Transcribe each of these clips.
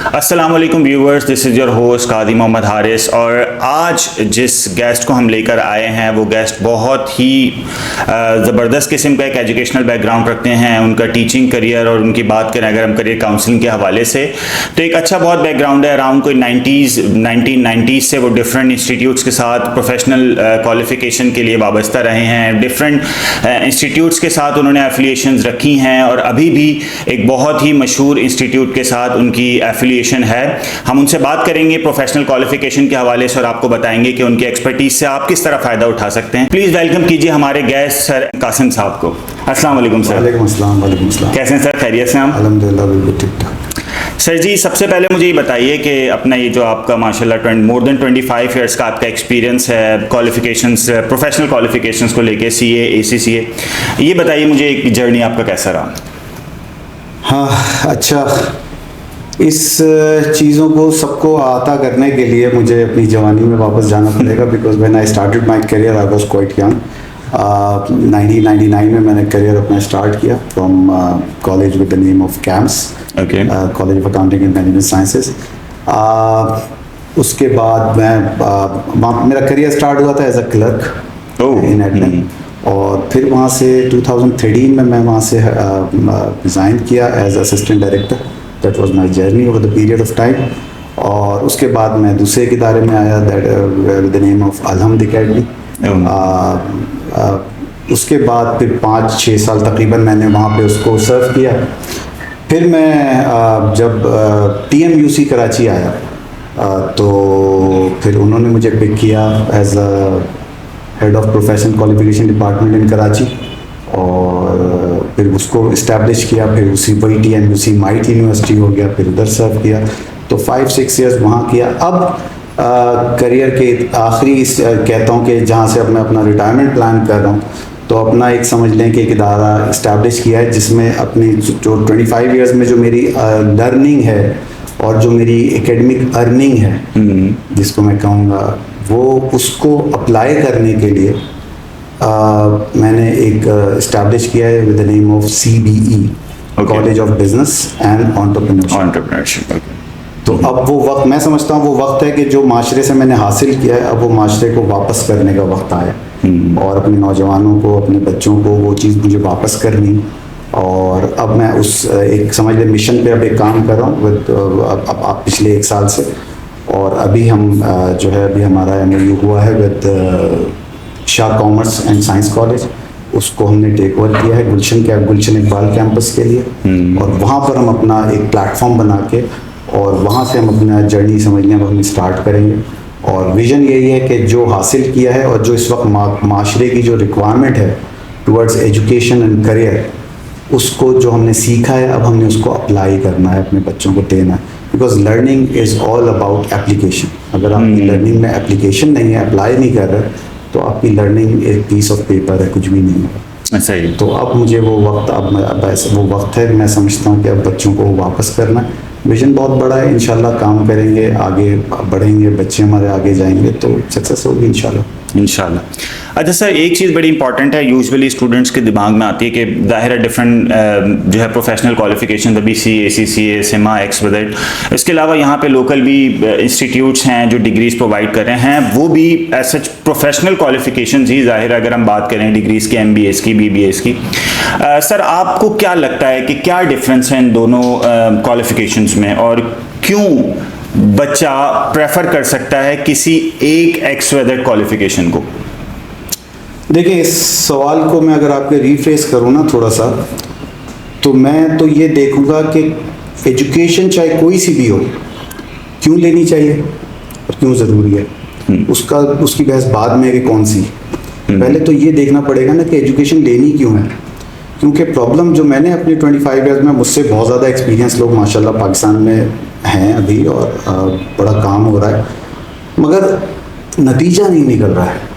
अस्सलाम वालेकुम viewers, this is your host Qadi Mohammad Haris. और आज जिस गेस्ट को हम लेकर आए हैं वो गेस्ट बहुत ही ज़बरदस्त किस्म का एक एजुकेशनल बैकग्राउंड रखते हैं। उनका टीचिंग करियर और उनकी बात करें अगर हम करियर काउंसलिंग के हवाले से तो एक अच्छा बहुत बैकग्राउंड है। अराउंड कोई 1990s से वो डिफरेंट इंस्टीट्यूट्स के साथ प्रोफेशनल क्वालिफिकेशन के लिए वाबस्ता रहे हैं। डिफरेंट इंस्टीट्यूट्स के साथ उन्होंने एफिलिएशंस रखी हैं और अभी भी एक बहुत ही मशहूर इंस्टीट्यूट के साथ उनकी एफिलिएशन है। हम उनसे बात करेंगे प्रोफेशनल क्वालिफिकेशन के हवाले से और आपको बताएंगे कि उनकी एक्सपर्टीज से आप किस तरह फ़ायदा उठा सकते हैं। प्लीज़ वेलकम कीजिए हमारे गेस्ट सर कासिम साहब को। अस्सलाम वालेकुम सर। वालेकुम अस्सलाम। वालेकुम अस्सलाम। कैसे हैं सर, खैरियत से हम? अल्हम्दुलिल्लाह बिल्कुल ठीक ठाक। सर जी, सबसे पहले मुझे ये बताइए कि अपना ये जो आपका माशाल्लाह मोर देन 25 ईयर्स का आपका एक्सपीरियंस है क्वालिफिकेशंस, प्रोफेशनल क्वालिफिकेशंस को लेके, CA ACCA, ये बताइए मुझे एक जर्नी आपका कैसा रहा? हाँ, अच्छा, इस चीज़ों को सबको आता करने के लिए मुझे अपनी जवानी में वापस जाना पड़ेगा because when I started my career I was quite young. 1999 में मैंने करियर अपना स्टार्ट किया from college with the name of CAMS, college of accounting and management sciences. उसके बाद मेरा करियर स्टार्ट हुआ था as a clerk in admin और फिर वहाँ से 2013 में मैं वहाँ से रिज़ाइन किया as assistant director. That was my journey over the period of time. और उसके बाद मैं दूसरे एक इदारे में आया that with the name of Alhamd Academy. उसके बाद फिर 5-6 साल तकरीबन मैंने वहाँ पे उसको सर्व किया। फिर मैं जब TMUC कराची आया तो फिर उन्होंने मुझे पिक किया as a head of professional qualification department in Karachi और फिर उसको इस्टेब्लिश किया। फिर उसी वही TMUC माइट यूनिवर्सिटी हो गया, फिर उधर सर्व किया तो 5-6 ईयर्स वहाँ किया। अब करियर के आखिरी कहता हूँ कि जहाँ से अब मैं अपना रिटायरमेंट प्लान कर रहा हूँ तो अपना एक समझ लें कि एक इदारा इस्टेब्लिश किया है जिसमें अपनी जो 25 ईयर्स में जो मेरी लर्निंग है और जो मेरी एकेडमिक अर्निंग है जिसको मैं कहूँगा वो उसको अप्लाई करने के लिए मैंने एक इस्टेब्लिश किया है with the name of CBE, college of business and entrepreneurship. तो अब वो वक्त मैं समझता हूँ वो वक्त है कि जो माशरे से मैंने हासिल किया है अब वो माशरे को वापस करने का वक्त आया और अपने नौजवानों को, अपने बच्चों को वो चीज़ मुझे वापस करनी। और अब मैं उस एक समझ लें मिशन पे अब एक काम कर रहा हूँ विद अब पिछले 1 साल से। और अभी हम जो है अभी हमारा MOU हुआ है with Shah commerce and science college. उसको हमने टेक ओवर किया है गुलशन इकबाल कैंपस के लिए और वहाँ पर हम अपना एक प्लेटफॉर्म बना के और वहाँ से हम अपना जर्नी समझ लें हम स्टार्ट करेंगे। और विज़न यही है कि जो हासिल किया है और जो इस वक्त माशरे की जो रिक्वायरमेंट है टुवर्ड्स एजुकेशन एंड करियर, उसको जो हमने सीखा है अब हमने उसको अप्लाई करना है, अपने बच्चों को देना है। Because learning is all about application. अगर आपकी लर्निंग में एप्लीकेशन नहीं है, अप्लाई नहीं कर रहे तो आपकी लर्निंग एक पीस ऑफ पेपर है, कुछ भी नहीं है। सही। तो अब मुझे वो वक्त वो वक्त है मैं समझता हूँ कि अब बच्चों को वापस करना है। विजन बहुत बड़ा है, इंशाल्लाह काम करेंगे, आगे बढ़ेंगे, बच्चे हमारे आगे जाएंगे तो सक्सेस होगी इंशाल्लाह। अच्छा सर, एक चीज़ बड़ी इंपॉर्टेंट है, यूजुअली स्टूडेंट्स के दिमाग में आती है कि ज़ाहिर है डिफरेंट जो है प्रोफेशनल क्वालिफिकेशन अभी CA ACCA SEMA XYZ, इसके अलावा यहाँ पे लोकल भी इंस्टीट्यूट्स हैं जो डिग्रीज प्रोवाइड कर रहे हैं, वो भी एज सच प्रोफेशनल क्वालिफिकेशन ही ज़ाहिर है अगर हम बात करें डिग्रीज़ की, MBAs की, BBAs की। सर आपको क्या लगता है कि क्या डिफरेंस है इन दोनों क्वालिफिकेशंस में और क्यों बच्चा प्रेफर कर सकता है किसी एक XYZ क्वालिफिकेशन को? देखिए, इस सवाल को मैं अगर आपके रिफ्रेस करूँ ना थोड़ा सा तो मैं तो ये देखूँगा कि एजुकेशन चाहे कोई सी भी हो क्यों लेनी चाहिए और क्यों ज़रूरी है। उसकी बहस बाद में है कि कौन सी। पहले तो ये देखना पड़ेगा ना कि एजुकेशन लेनी क्यों है। क्योंकि प्रॉब्लम जो मैंने अपने 25 ईयर्स में, मुझसे बहुत ज़्यादा एक्सपीरियंस लोग माशाल्लाह पाकिस्तान में हैं अभी और बड़ा काम हो रहा है मगर नतीजा नहीं निकल रहा है।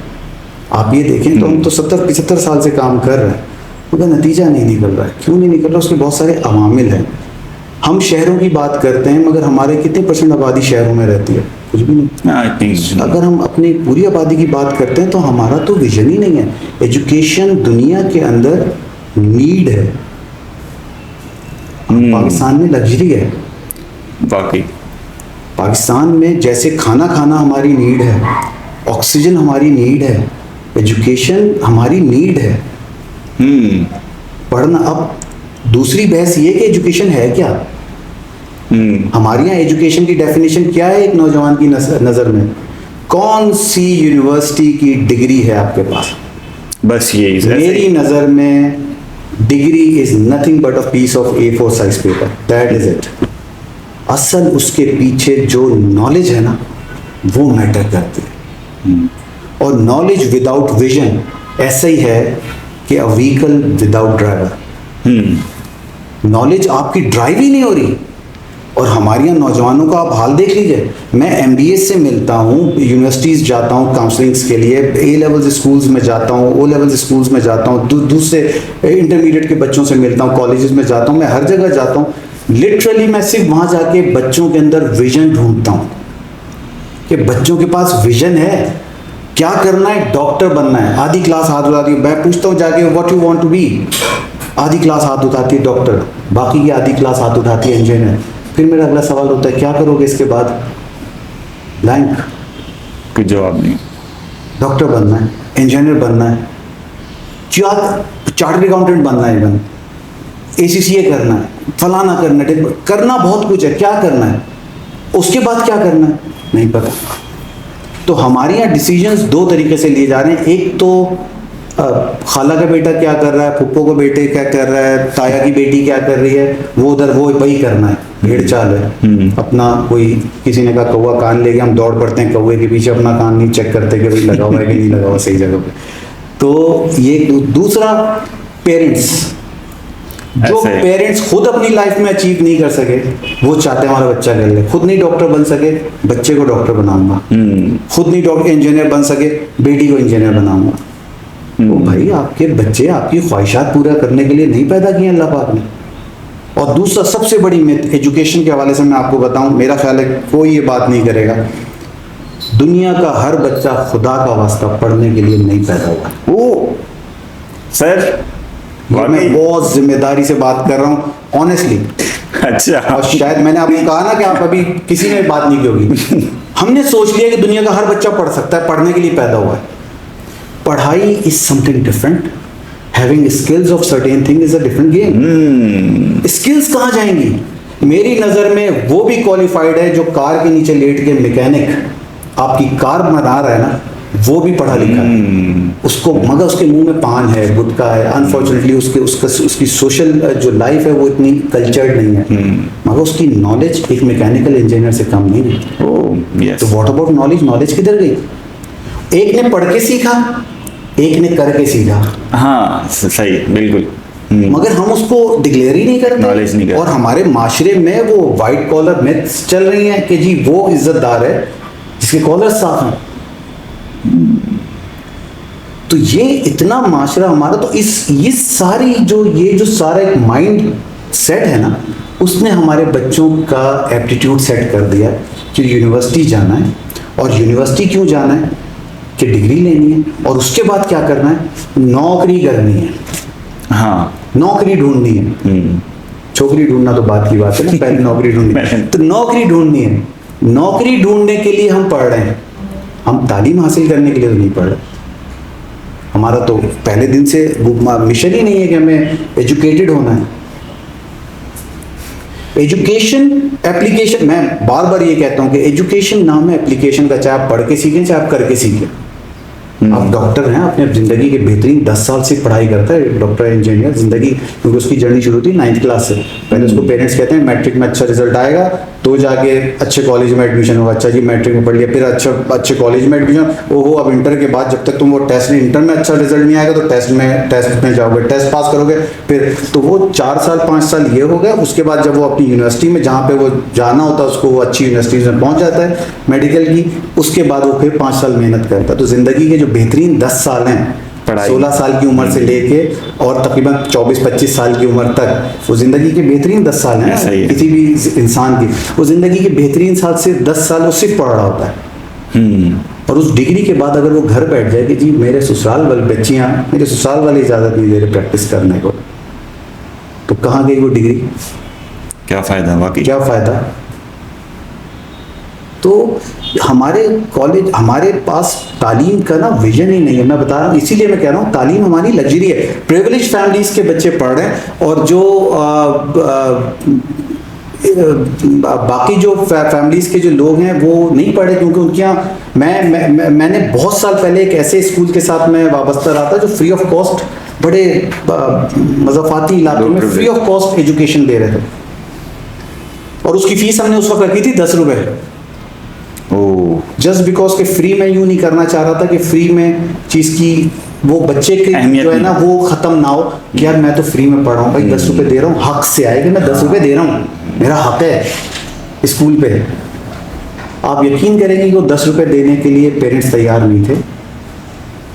आप ये देखें तो हम तो 70-75 साल से काम कर रहे हैं मगर नतीजा नहीं निकल रहा है। क्यों नहीं निकल रहा? उसके बहुत सारे अवामिल हैं। हम शहरों की बात करते हैं मगर हमारे कितने % आबादी शहरों में रहती है? कुछ भी नहीं। अगर हम अपनी पूरी आबादी की बात करते हैं तो हमारा तो विजन ही नहीं है। एजुकेशन दुनिया के अंदर नीड है, पाकिस्तान में लग्जरी है। वाकई पाकिस्तान में जैसे खाना खाना हमारी नीड है, ऑक्सीजन हमारी नीड है, एजुकेशन हमारी नीड है, पढ़ना। अब दूसरी बहस ये कि एजुकेशन है क्या। हमारे यहाँ एजुकेशन की डेफिनेशन क्या है एक नौजवान की नज़र में? कौन सी यूनिवर्सिटी की डिग्री है आपके पास? बस यही मेरी नज़र में degree is nothing but a piece of A4 size paper, that is it. असल उसके पीछे जो नॉलेज है ना, वो मैटर करती है। और नॉलेज विदाउट विजन ऐसा ही है कि a vehicle without driver. Knowledge आपकी ड्राइव ही नहीं हो रही। और हमारे यहाँ नौजवानों का आप हाल देख लीजिए। मैं MBA से मिलता हूँ, यूनिवर्सिटीज़ जाता हूँ काउंसलिंग्स के लिए, A लेवल स्कूल्स में जाता हूँ, O लेवल स्कूल्स में जाता हूँ, दूसरे इंटरमीडिएट के बच्चों से मिलता हूँ, कॉलेजेस में जाता हूँ, मैं हर जगह जाता हूँ। लिटरली मैं सिर्फ वहाँ जाके बच्चों के अंदर विजन ढूंढता हूँ कि बच्चों के पास विजन है, क्या करना है, डॉक्टर बनना है। आधी क्लास हाथ उठाती है, मैं पूछता हूँ जाके what you want to be, आधी क्लास हाथ उठाती है डॉक्टर, बाकी की आधी क्लास हाथ उठाती है इंजीनियर। फिर मेरा अगला सवाल होता है क्या करोगे इसके बाद? ब्लैंक, कुछ जवाब नहीं। डॉक्टर बनना है, इंजीनियर बनना है, चार्टर्ड अकाउंटेंट बनना है, इवन ACCA करना है, फलाना करना है, करना बहुत कुछ है, क्या करना है, उसके बाद क्या करना है नहीं पता। तो हमारे यहाँ डिसीजंस दो तरीके से लिए जा रहे हैं। एक तो खाला का बेटा क्या कर रहा है, फुप्पो का बेटे क्या कर रहा है, ताया की बेटी क्या कर रही है, वो उधर वो वही करना है, भेड़ चाल है अपना। कोई किसी ने कहा कौवा कान लेके हम दौड़ पड़ते हैं कौवे के पीछे, अपना कान नहीं चेक करते कि भाई लगा हुआ है कि नहीं लगा हुआ सही जगह पे। तो ये दूसरा, पेरेंट्स, जो पेरेंट्स खुद अपनी लाइफ में अचीव नहीं कर सके, वो चाहते हैं हमारा बच्चा कर ले। खुद नहीं डॉक्टर बन सके, बच्चे को डॉक्टर बनाऊंगा। खुद नहीं डॉक्टर इंजीनियर बन सके, बेटी को इंजीनियर बनाऊंगा। तो भाई आपके बच्चे आपकी ख्वाहिशात पूरा करने के लिए नहीं पैदा किए अल्लाह पाक ने। और दूसरा सबसे बड़ी मिथ एजुकेशन के हवाले से मैं आपको बताऊं, मेरा ख्याल है कोई ये बात नहीं करेगा, दुनिया का हर बच्चा खुदा का वास्ता पढ़ने के लिए नहीं पैदा हुआ। ओ सर, मैं बहुत जिम्मेदारी से बात कर रहा हूँ ऑनेस्टली। अच्छा। और शायद मैंने आपको कहा ना कि आप अभी किसी ने बात नहीं की होगी। हमने सोच लिया कि दुनिया का हर बच्चा पढ़ सकता है, पढ़ने के लिए पैदा हुआ है। पढ़ाई is something different, having skills of certain thing is a different game. Skills कहाँ जाएंगी? मेरी नज़र में वो भी क्वालिफाइड है जो कार के नीचे लेट के मैकेनिक आपकी कार बना रहा है ना, वो भी पढ़ा लिखा है उसको, मगर उसके मुंह में पान है, गुटखा है। अनफॉर्चुनेटली उसकी सोशल जो लाइफ है वो इतनी कल्चर्ड नहीं है, मगर उसकी नॉलेज एक मैकेनिकल इंजीनियर से कम नहीं है। तो व्हाट अबाउट नॉलेज? नॉलेज किधर गई? एक ने पढ़ के सीखा, एक ने करके सीखा। हाँ सही, बिल्कुल। मगर हम उसको डिक्लेयर ही नहीं करते, नॉलेज नहीं करते। और हमारे माशरे में वो वाइट कॉलर मिथ्स चल रही हैं कि जी वो इज्जतदार है जिसके कॉलर साफ हैं। तो ये इतना माशरा हमारा, तो ये जो सारा एक माइंड सेट है ना, उसने हमारे बच्चों का एप्टीट्यूड सेट कर दिया कि यूनिवर्सिटी जाना है। और यूनिवर्सिटी क्यों जाना है? कि डिग्री लेनी है, और उसके बाद क्या करना है? नौकरी करनी है। हाँ, नौकरी ढूंढनी है। छोकरी ढूंढना तो बात की बात है ना, पहले नौकरी ढूंढनी है। तो नौकरी ढूंढनी है। नौकरी ढूंढने के लिए हम पढ़ रहे हैं, हम तालीम हासिल करने के लिए तो नहीं पढ़ रहे। हमारा तो पहले दिन से मिशन ही नहीं है कि हमें एजुकेटेड होना है। एजुकेशन एप्लीकेशन, मैं बार बार ये कहता हूँ कि एजुकेशन नाम है एप्लीकेशन का, चाहे आप पढ़ के सीखें चाहे आप करके सीखें। आप डॉक्टर हैं, अपने ज़िंदगी के बेहतरीन 10 साल से पढ़ाई करता है डॉक्टर इंजीनियर ज़िंदगी, क्योंकि उसकी जर्नी शुरू होती है 9th क्लास से। पहले उसको पेरेंट्स कहते हैं मैट्रिक में अच्छा रिजल्ट आएगा तो जाके अच्छे कॉलेज में एडमिशन होगा। अच्छा जी मैट्रिक में पढ़ लिया, फिर अच्छे कॉलेज में एडमिशन, ओहो अब इंटर के बाद जब तक तुम वो टेस्ट नहीं, इंटर में अच्छा रिजल्ट नहीं आएगा तो टेस्ट में जाओगे, टेस्ट पास करोगे, फिर तो वो 4 साल 5 साल ये हो गया। उसके बाद जब वो अपनी यूनिवर्सिटी में जहाँ पे वो जाना होता है उसको, वो अच्छी यूनिवर्सिटीज़ में पहुँच जाता है मेडिकल की, उसके बाद वो फिर 5 साल मेहनत करता है। तो ज़िंदगी के जो बेहतरीन 10 साल हैं, 16 साल की उम्र से लेके और तकरीबन 24-25 साल की उम्र तक, वो ज़िंदगी के बेहतरीन 10 साल हैं किसी भी इंसान की। वो ज़िंदगी के बेहतरीन साल से 10 साल वो सिर्फ पढ़ रहा होता है। और उस डिग्री के बाद अगर वो घर बैठ जाए कि जी मेरे ससुराल वाली बच्चियाँ, मेरे ससुराल वाली इजाज़त नहीं दे रहे प्रैक्टिस करने को, तो कहाँ गई वो डिग्री? क्या फ़ायदा? वाकई क्या फ़ायदा? तो हमारे कॉलेज, हमारे पास तालीम का ना विजन ही नहीं है। मैं बता रहा हूँ, इसीलिए मैं कह रहा हूँ तालीम हमारी लग्जरी है। प्रिविलेज फैमिलीज के बच्चे पढ़ रहे हैं और जो बाकी जो फैमिलीज के जो लोग हैं वो नहीं पढ़े, क्योंकि उनके यहाँ मैंने बहुत साल पहले एक ऐसे स्कूल के साथ मैं वाबस्ता रहा था जो फ्री ऑफ कॉस्ट बड़े मज़ाफ़ाती इलाके में फ्री ऑफ कॉस्ट एजुकेशन दे रहे थे, और उसकी फीस हमने उस वक्त रखी थी 10 रुपए। जस्ट बिकॉज के फ्री में यूं नहीं करना चाह रहा था कि फ्री में चीज़ की वो बच्चे की जो है ना वो ख़त्म ना हो कि यार मैं तो फ्री में पढ़ रहा हूँ भाई, 10 रुपये दे रहा हूँ, हक से आए कि मैं 10 रुपये दे रहा हूँ, मेरा हक है स्कूल पे। आप यकीन करेंगे कि वो 10 रुपये देने के लिए पेरेंट्स तैयार नहीं थे,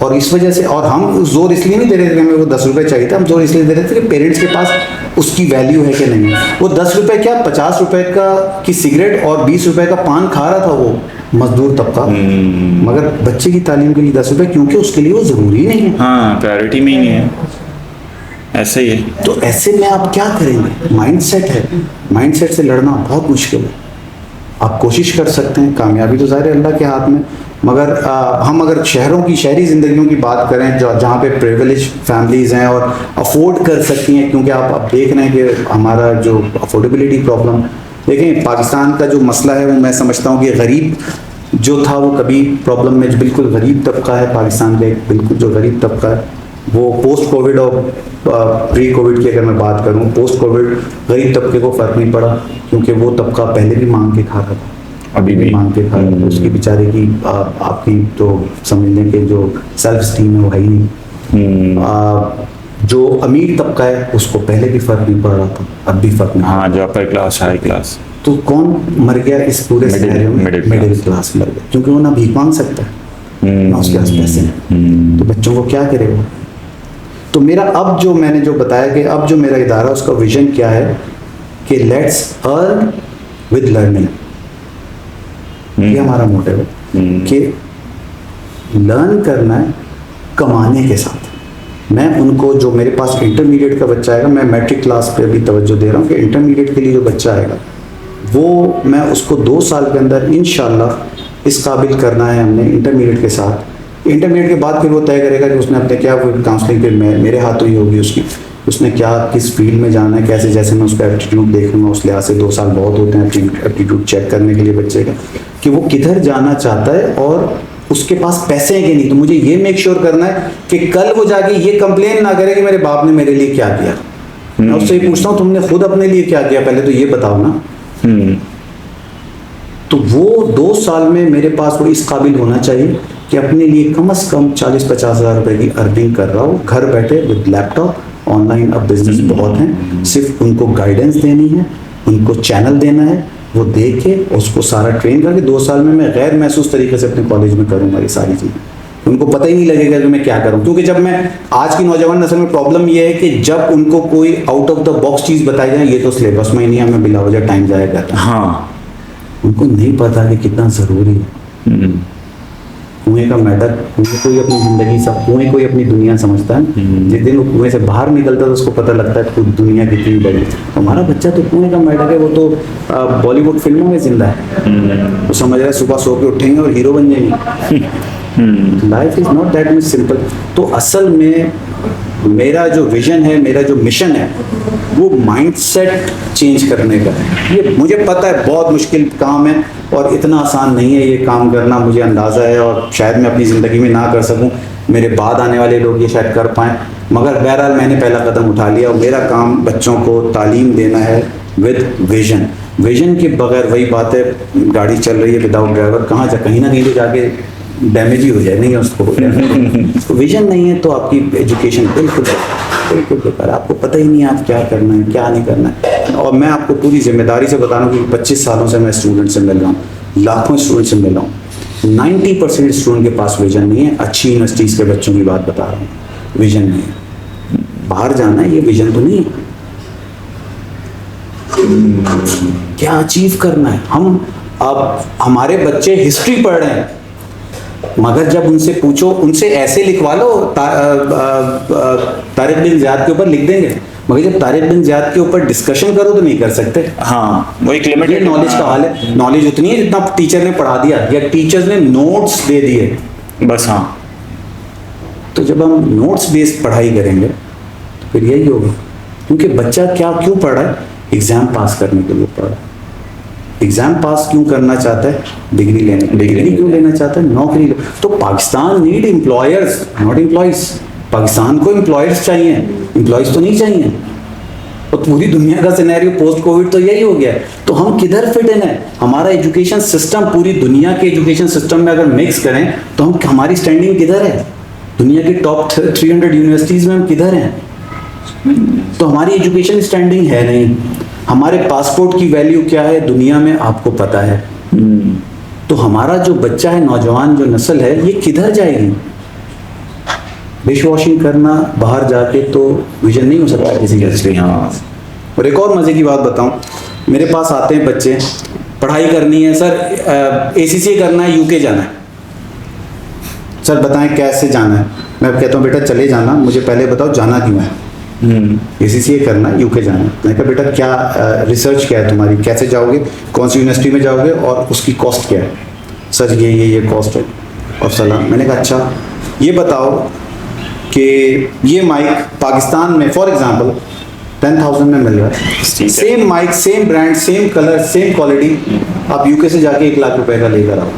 और इस वजह से, और हम जोर इसलिए नहीं दे रहे थे कि हमें वो 10 रुपये चाहिए था, हम जोर इसलिए दे रहे थे कि पेरेंट्स के पास उसकी वैल्यू है कि नहीं। वो 10 रुपये क्या 50 रुपये का की सिगरेट और 20 रुपये का पान खा रहा था वो मजदूर तबका, मगर बच्चे की तालीम के लिए 10 रुपये, क्योंकि उसके लिए वो ज़रूरी नहीं है। हाँ, प्रायोरिटी में ही नहीं है, ऐसे ही है। तो ऐसे में आप क्या करेंगे? माइंडसेट है, माइंडसेट से लड़ना बहुत मुश्किल है। आप कोशिश कर सकते हैं, कामयाबी तो ज़ाहिर है अल्लाह के हाथ में, मगर हम अगर शहरों की, शहरी ज़िंदगियों की बात करें जहाँ पे प्रिविलेज फैमिलीज़ हैं और अफोर्ड कर सकती हैं, क्योंकि आप देख रहे हैं कि हमारा जो अफोर्डेबिलिटी प्रॉब्लम, देखें पाकिस्तान का जो मसला है वो मैं समझता हूँ कि गरीब जो था वो कभी प्रॉब्लम में, जो बिल्कुल गरीब तबका है पाकिस्तान का, एक बिल्कुल जो गरीब तबका है वो पोस्ट कोविड और प्री कोविड की अगर मैं बात करूँ, पोस्ट कोविड गरीब तबके को फ़र्क नहीं पड़ा, क्योंकि वो तबका पहले भी मांग के खा रहा था, अभी भी मांग के खा रहा था। उसकी बेचारे की आपकी तो समझ लें कि जो सेल्फ स्टीम है वो है ही नहीं। जो अमीर तबका है उसको पहले भी फ़र्क नहीं पड़ रहा था, अब भी फ़र्क नहीं। हाँ, जो अपर क्लास, हाई क्लास, तो कौन मर गया इस पूरे सिनेरियो में? मिडिल क्लास मर गया, क्योंकि वो ना भीख मांग सकता है ना उसके पास पैसे हैं, तो बच्चों को क्या करेगा? तो मेरा अब जो मैंने जो बताया कि अब जो मेरा इदारा उसका विजन क्या है कि लेट्स अर्न विद लर्निंग, ये हमारा मोटिव है कि लर्न करना है कमाने के साथ। मैं उनको, जो मेरे पास इंटरमीडिएट का बच्चा आएगा, मैं मैट्रिक क्लास पे भी तवज्जो दे रहा हूँ कि इंटरमीडिएट के लिए जो बच्चा आएगा वो मैं उसको 2 साल के अंदर इंशाल्लाह इस काबिल करना है हमने इंटरमीडिएट के साथ। इंटरमीडिएट के बाद फिर वो तय करेगा कि उसने अपने क्या, वो काउंसलिंग फिर मेरे हाथों ही होगी उसकी, उसने क्या किस फील्ड में जाना है, कैसे, जैसे मैं उसका एप्टीट्यूड देखूंगा, उस लिहाज से 2 साल बहुत होते हैं एप्टीट्यूड चेक करने के लिए बच्चे का, कि वो किधर जाना चाहता है और उसके पास पैसे हैं कि नहीं। तो मुझे ये मेक श्योर करना है कि कल वो जाके ये कंप्लेन ना करे कि मेरे बाप ने मेरे लिए क्या किया। मैं उससे ये पूछता हूँ तुमने खुद अपने लिए क्या किया, पहले तो ये बताओ ना। तो वो 2 साल में मेरे पास वो इस काबिल होना चाहिए कि अपने लिए कम से कम 40-50 हज़ार रुपए की अर्निंग कर रहा हो, घर बैठे विद लैपटॉप। ऑनलाइन अब बिजनेस बहुत हैं, सिर्फ उनको गाइडेंस देनी है, उनको चैनल देना है, वो देख के उसको सारा ट्रेन करके 2 साल में मैं गैर महसूस तरीके से अपने कॉलेज में करूँगा ये सारी चीज़ें। उनको पता ही नहीं लगेगा कि मैं क्या करूँ, क्योंकि जब मैं, आज की नौजवान नस्ल में प्रॉब्लम ये है कि जब उनको कोई आउट ऑफ द बॉक्स चीज़ बताई जाए, ये तो सिलेबस में ही नहीं, हमें बिला वजह टाइम जाया करता है। हाँ, उनको नहीं पता कि कितना ज़रूरी है। कुएं का मैटर, कुएं कोई अपनी ज़िंदगी सब, कुएं कोई अपनी दुनिया समझता है। जिस दिन वो कुएं से बाहर निकलता है तो उसको पता लगता है कि दुनिया कितनी बड़ी है। हमारा बच्चा तो कुएं का मैटर है, वो तो बॉलीवुड फिल्मों में जिंदा है। वो समझ रहा है सुबह सो के उठेंगे और हीरो बन जाएंगे। Life is not that much simple. तो असल में मेरा जो विजन है, मेरा जो मिशन है, वो माइंडसेट चेंज करने का है। ये मुझे पता है बहुत मुश्किल काम है और इतना आसान नहीं है ये काम करना, मुझे अंदाज़ा है, और शायद मैं अपनी ज़िंदगी में ना कर सकूं, मेरे बाद आने वाले लोग ये शायद कर पाएँ, मगर बहरहाल मैंने पहला कदम उठा लिया और मेरा काम बच्चों को तालीम देना है विद विजन। विजन के बगैर वही बात है, गाड़ी चल रही है विदाउट ड्राइवर, कहाँ जा, कहीं ना कहीं तो जाके डैमेज ही हो जाए, नहीं है उसको विजन नहीं है तो आपकी एजुकेशन बिल्कुल बेकार, आपको पता ही नहीं है आप क्या करना है क्या नहीं करना है। और मैं आपको पूरी जिम्मेदारी से बता रहा हूँ कि 25 सालों से मैं स्टूडेंट से मिल रहा हूँ, लाखों स्टूडेंट से मिल रहा हूँ, 90% स्टूडेंट के पास विजन नहीं है। अच्छी यूनिवर्सिटीज़ के बच्चों की बात बता रहा हूँ, विजन नहीं है, बाहर जाना है, ये विजन तो नहीं है। क्या अचीव करना है, हम अब हमारे बच्चे हिस्ट्री पढ़ रहे हैं, मगर जब उनसे पूछो, उनसे ऐसे लिखवा लो तारिक बिन ज़ियाद के ऊपर लिख देंगे, मगर जब तारिक बिन ज़ियाद के ऊपर डिस्कशन करो तो नहीं कर सकते। हाँ, वो एक ये लिमिटेड नॉलेज का हाल है, नॉलेज उतनी है जितना टीचर ने पढ़ा दिया या टीचर्स ने नोट्स दे दिए बस। हाँ, तो जब हम नोट्स बेस्ड पढ़ाई करेंगे तो फिर यही होगा। क्योंकि बच्चा क्यों पढ़ रहा है? एग्जाम पास करने के लिए पढ़ रहा है। एग्जाम पास क्यों करना चाहता है? डिग्री लेने। डिग्री क्यों लेना चाहता है? नौकरी। तो Pakistan need employers not employees. Pakistan को एम्प्लॉयर्स चाहिए, एम्प्लॉयज तो नहीं चाहिए। और पूरी दुनिया का सिनेरियो पोस्ट कोविड तो यही हो गया है। तो हम किधर फिट इन है? हमारा एजुकेशन सिस्टम पूरी दुनिया के एजुकेशन सिस्टम में अगर मिक्स करें तो हम हमारी स्टैंडिंग किधर है? दुनिया की टॉप 300 यूनिवर्सिटीज में हम किधर हैं? तो हमारी एजुकेशन स्टैंडिंग है नहीं। हमारे पासपोर्ट की वैल्यू क्या है दुनिया में आपको पता है। तो हमारा जो बच्चा है, नौजवान जो नस्ल है, ये किधर जाएगी? डिश वॉशिंग करना बाहर जाके तो विजन नहीं हो सकता किसी का। हाँ। और एक और मज़े की बात बताऊं, मेरे पास आते हैं बच्चे, पढ़ाई करनी है सर, ACCA करना है, UK जाना है, सर बताएं कैसे जाना है। मैं कहता हूँ बेटा चले जाना, मुझे पहले बताओ जाना क्यों है। ACCA करना है, UK जाना है। मैंने कहा बेटा क्या रिसर्च क्या है तुम्हारी, कैसे जाओगे, कौन सी यूनिवर्सिटी में जाओगे और उसकी कॉस्ट क्या है? सर ये कॉस्ट है और सलाह। मैंने कहा अच्छा ये बताओ कि ये माइक पाकिस्तान में फॉर एग्जांपल 10,000 में मिल रहा है, same mike, same brand, same colour, same quality, आप UK से जाके 1 लाख रुपए का लेकर आओ,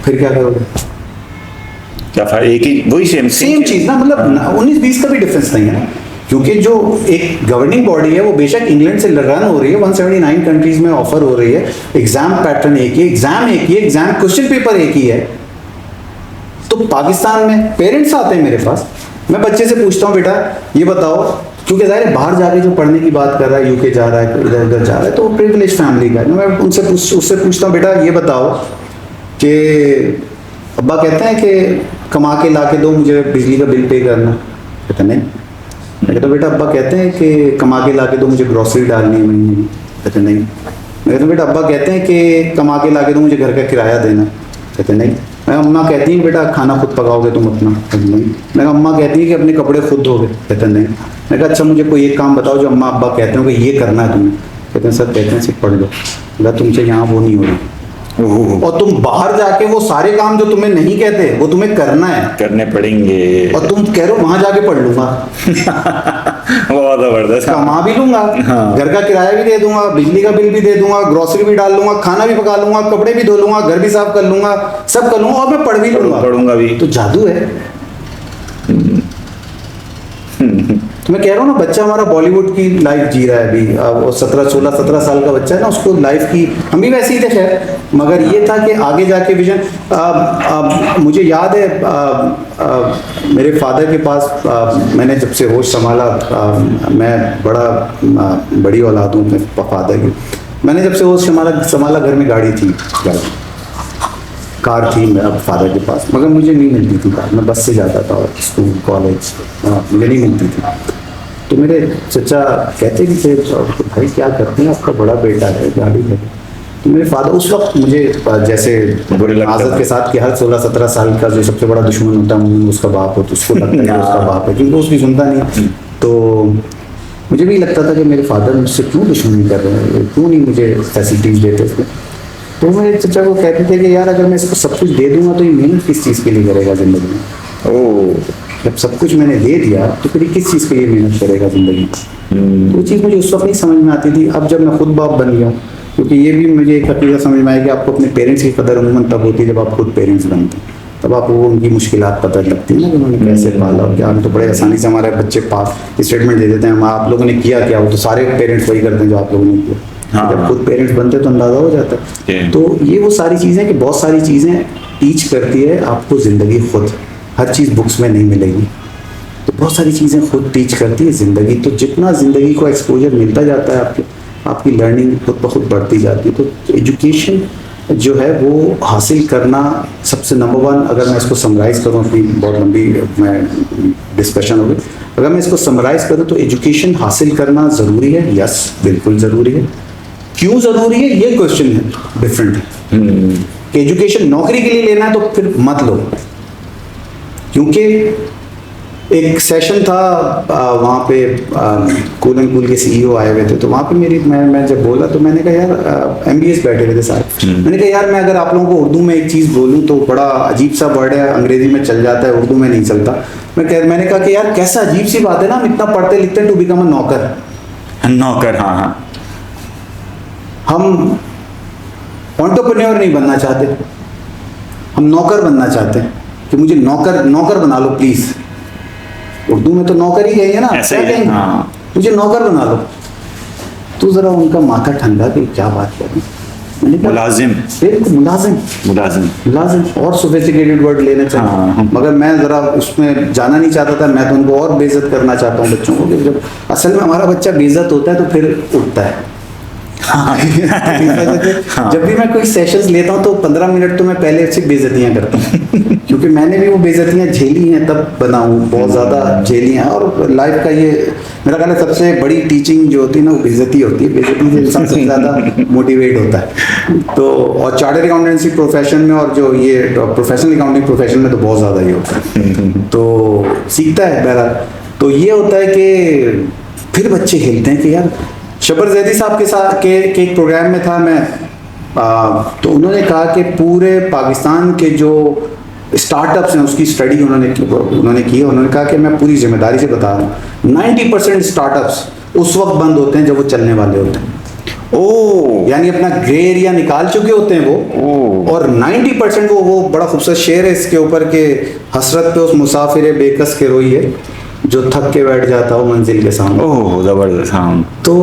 फिर क्या करोगे? क्या फायदा? एक ही वही सेम चीज ना, मतलब 19-20 का भी डिफरेंस नहीं है। क्योंकि जो एक गवर्निंग बॉडी है वो बेशक इंग्लैंड से रन हो रही है, 179 कंट्रीज में ऑफर हो रही है, एग्जाम पैटर्न एक ही, एग्जाम एक ही, एग्जाम क्वेश्चन पेपर एक ही है। तो पाकिस्तान में पेरेंट्स आते हैं मेरे पास, मैं बच्चे से पूछता हूँ बेटा ये बताओ, क्योंकि ज़ाहिर है बाहर जाके जो पढ़ने की बात कर रहा है, UK जा रहा है, इधर उधर जा रहा है, तो वो प्रिविलेज फैमिली का है। मैं उससे पूछता हूँ बेटा ये बताओ कि अब्बा कहते हैं कि कमा के ला के दो, मुझे बिजली का बिल पे करना। कहता नहीं। मैं कहता बेटा अब्बा कहते हैं कि कमा के ला के दो, मुझे ग्रॉसरी डालनी है महीने की। कहते नहीं। मैं कहता बेटा अब्बा कहते हैं कि कमा के ला के दो, मुझे घर का किराया देना। कहते नहीं। मैं अम्मा कहती हैं बेटा खाना खुद पकाओगे तुम अपना? कहते नहीं। मैं अम्मा कहती है कि अपने कपड़े खुद धोगे? कहते नहीं। मैं कहा अच्छा मुझे कोई एक काम बताओ जो अम्मा अब्बा कहते हो कि ये करना है तुम्हें। कहते हैं सर कहते हैं सिर्फ पढ़ लो। बोला तुमसे यहाँ वो नहीं हो रही, और तुम बाहर जाके वो सारे काम जो तुम्हें नहीं कहते वो तुम्हें करना है, करने पड़ेंगे, और तुम कह रहे हो वहां जाके पढ़ लूंगा। बहुत जबरदस्त। कमा भी लूंगा, हाँ। घर का किराया भी दे दूंगा, बिजली का बिल भी दे दूंगा, ग्रोसरी भी डाल लूंगा, खाना भी पका लूंगा, कपड़े भी धो लूंगा, घर भी साफ कर लूंगा, सब कर लूंगा, और मैं पढ़ भी लूंगा, पढ़ूंगा भी। तो जादू है। तो मैं कह रहा हूँ ना, बच्चा हमारा बॉलीवुड की लाइफ जी रहा है अभी। वो 16-17 साल का बच्चा है ना, उसको लाइफ की, हम भी वैसे ही थे खैर, मगर ये था कि आगे जाके विजन। मुझे याद है मेरे फादर के पास मैंने जब से होश संभाला, मैं बड़ी औलाद हूँ अपने फादर की। मैंने जब से होश संभाला घर में गाड़ी थी, कार थी मेरे फादर के पास, मगर मुझे नहीं मिलती थी कार। मैं बस से जाता था स्कूल कॉलेज, मुझे नहीं मिलती थी। तो मेरे चचा कहते कि भाई क्या करते हैं, आपका बड़ा बेटा है गाड़ी है। तो मेरे फादर उस वक्त मुझे जैसे आज़त के साथ कि हर 16-17 साल का जो सबसे बड़ा दुश्मन होता है उसका बाप हो, तो उसको लगता है कि उसका बाप है, क्योंकि उसकी सुनता नहीं। तो मुझे भी लगता था कि मेरे फादर मुझसे क्यों दुश्मनी कर रहे हैं, क्यों नहीं मुझे फैसिलिटीज़ देते थे। तो मेरे चचा को कहते थे कि यार अगर मैं इसको सब कुछ दे दूंगा तो ये मेहनत किस चीज़ के लिए करेगा ज़िंदगी में। ओह, जब सब कुछ मैंने दे दिया तो फिर किस चीज़ के लिए मेहनत करेगा ज़िंदगी में। वो चीज़ मुझे उस वक्त नहीं समझ में आती थी। अब जब मैं खुद बाप बन गया हूँ, क्योंकि ये भी मुझे एक हकीकत समझ में आया कि आपको अपने पेरेंट्स की कदर उम्मन तब होती है जब आप खुद पेरेंट्स बनते हैं, तब आपको उनकी मुश्किलात पता लगती है ना कि उन्होंने कैसे पाला। और क्या हम तो बड़े आसानी से हमारे बच्चे पास स्टेटमेंट दे देते हैं, आप लोगों ने किया क्या, वो तो सारे पेरेंट्स वही करते हैं जो आप लोगों ने किया। हाँ, जब खुद पेरेंट्स बनते तो अंदाज़ा हो जाता है। तो ये वो सारी चीज़ें कि बहुत सारी चीज़ें टीच करती है आपको ज़िंदगी खुद, हर चीज़ बुक्स में नहीं मिलेगी। तो बहुत सारी चीज़ें खुद टीच करती है ज़िंदगी। तो जितना ज़िंदगी को एक्सपोजर मिलता जाता है आपकी लर्निंग खुद ब खुद बढ़ती जाती है। तो एजुकेशन जो है वो हासिल करना सबसे नंबर 1, अगर मैं इसको समराइज़ करूँ, अपनी बहुत लंबी मैं डिस्कशन होगी, अगर मैं इसको समराइज़ करूँ तो एजुकेशन हासिल करना ज़रूरी है। यस, बिल्कुल ज़रूरी है। क्यों ज़रूरी है ये क्वेश्चन है, डिफरेंट है। कि एजुकेशन नौकरी के लिए लेना है तो फिर मत लो, क्योंकि एक सेशन था वहाँ पे कूल एंड कूल के सीईओ आए हुए थे, तो वहाँ पे मैं जब बोला तो मैंने कहा यार MBS बैठे हुए थे सारे, मैंने कहा यार मैं अगर आप लोगों को उर्दू में एक चीज़ बोलूँ तो बड़ा अजीब सा वर्ड है, अंग्रेजी में चल जाता है, उर्दू में नहीं चलता। मैंने कहा कि यार कैसा अजीब सी बात है ना, हम इतना पढ़ते लिखते हैं टू बिकम अ नौकर। हाँ। हम एंटरप्रेन्योर नहीं बनना चाहते, हम नौकर बनना चाहते हैं कि मुझे नौकर बना लो प्लीज। उर्दू में तो नौकर ही कहेंगे ना, ऐसे क्या ही, कहेंगे? हाँ। मुझे नौकर बना लो। तो जरा उनका माथा ठंडा कि क्या बात कर रहे हैं। मैंने कहा मुलाजिम बिल्कुल मुलाजिम और सोफिस्टिकेटेड वर्ड लेने चाहिए। हाँ। मगर मैं जरा उसमें जाना नहीं चाहता था, मैं तो उनको और बेइज्जत करना चाहता हूँ बच्चों को, कि जब असल में हमारा बच्चा बेइज्जत होता है तो फिर उठता है। हाँ। जब भी मैं कोई सेशंस लेता हूँ तो 15 मिनट तो मैं पहले अच्छी बेइज्जतियाँ करता हूँ, क्योंकि मैंने भी वो बेइज्जतियाँ झेली हैं, तब बना हूँ, बहुत ज़्यादा झेली हैं। और लाइफ का ये मेरा ख्याल है सबसे बड़ी टीचिंग जो होती है ना, वो बेइज्जती होती है। बेइज्जती से इंसान सबसे ज़्यादा मोटिवेट होता है। तो और चार्टर्ड अकाउंटेंसी प्रोफेशन में और जो ये प्रोफेशनल अकाउंटिंग प्रोफेशन में तो बहुत ज़्यादा ये होता है, तो सीखता है बहरहाल। तो ये होता है कि फिर बच्चे खेलते हैं कि यार शबर जैदी साहब के साथ के एक प्रोग्राम में था मैं, तो उन्होंने कहा कि पूरे पाकिस्तान के जो स्टार्टअप्स हैं उसकी स्टडी उन्होंने की। उन्होंने कहा कि मैं पूरी जिम्मेदारी से बता रहा हूँ 90% स्टार्टअप्स उस वक्त बंद होते हैं जब वो चलने वाले होते हैं। ओ यानी अपना ग्रे एरिया निकाल चुके होते हैं वो, और 90% वो बड़ा खूबसूरत शेर है इसके ऊपर के हसरत पे उस मुसाफिर बेकस के रोई है जो थक के बैठ जाता हो मंजिल के सामने। ओह जबरदस्त। हाँ। तो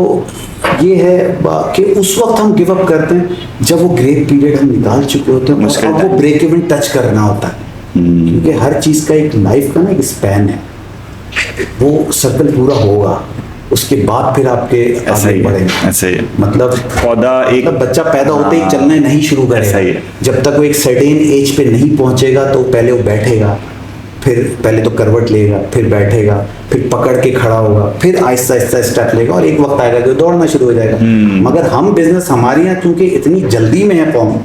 ये है कि उस वक्त हम गिव अप करते हैं जब वो ग्रे पीरियड हम निकाल चुके होते हैं, और अब वो ब्रेक इवन टच करना होता है, क्योंकि हर चीज़ का एक लाइफ का ना एक स्पैन है, वो सर्कल पूरा होगा, उसके बाद फिर आपके आगे बढ़ेंगे। ऐसे मतलब पौधा एक बच्चा पैदा होते ही चलना नहीं शुरू करेगा, जब तक वो एक सर्टेन एज पे नहीं पहुंचेगा तो पहले वो बैठेगा, फिर पहले तो करवट लेगा, फिर बैठेगा, फिर पकड़ के खड़ा होगा, फिर आहिस्ता आहिस्ता स्टेप लेगा, और एक वक्त आएगा जो दौड़ना शुरू हो जाएगा। मगर हम बिजनेस हमारे यहाँ क्योंकि इतनी जल्दी में है कौम,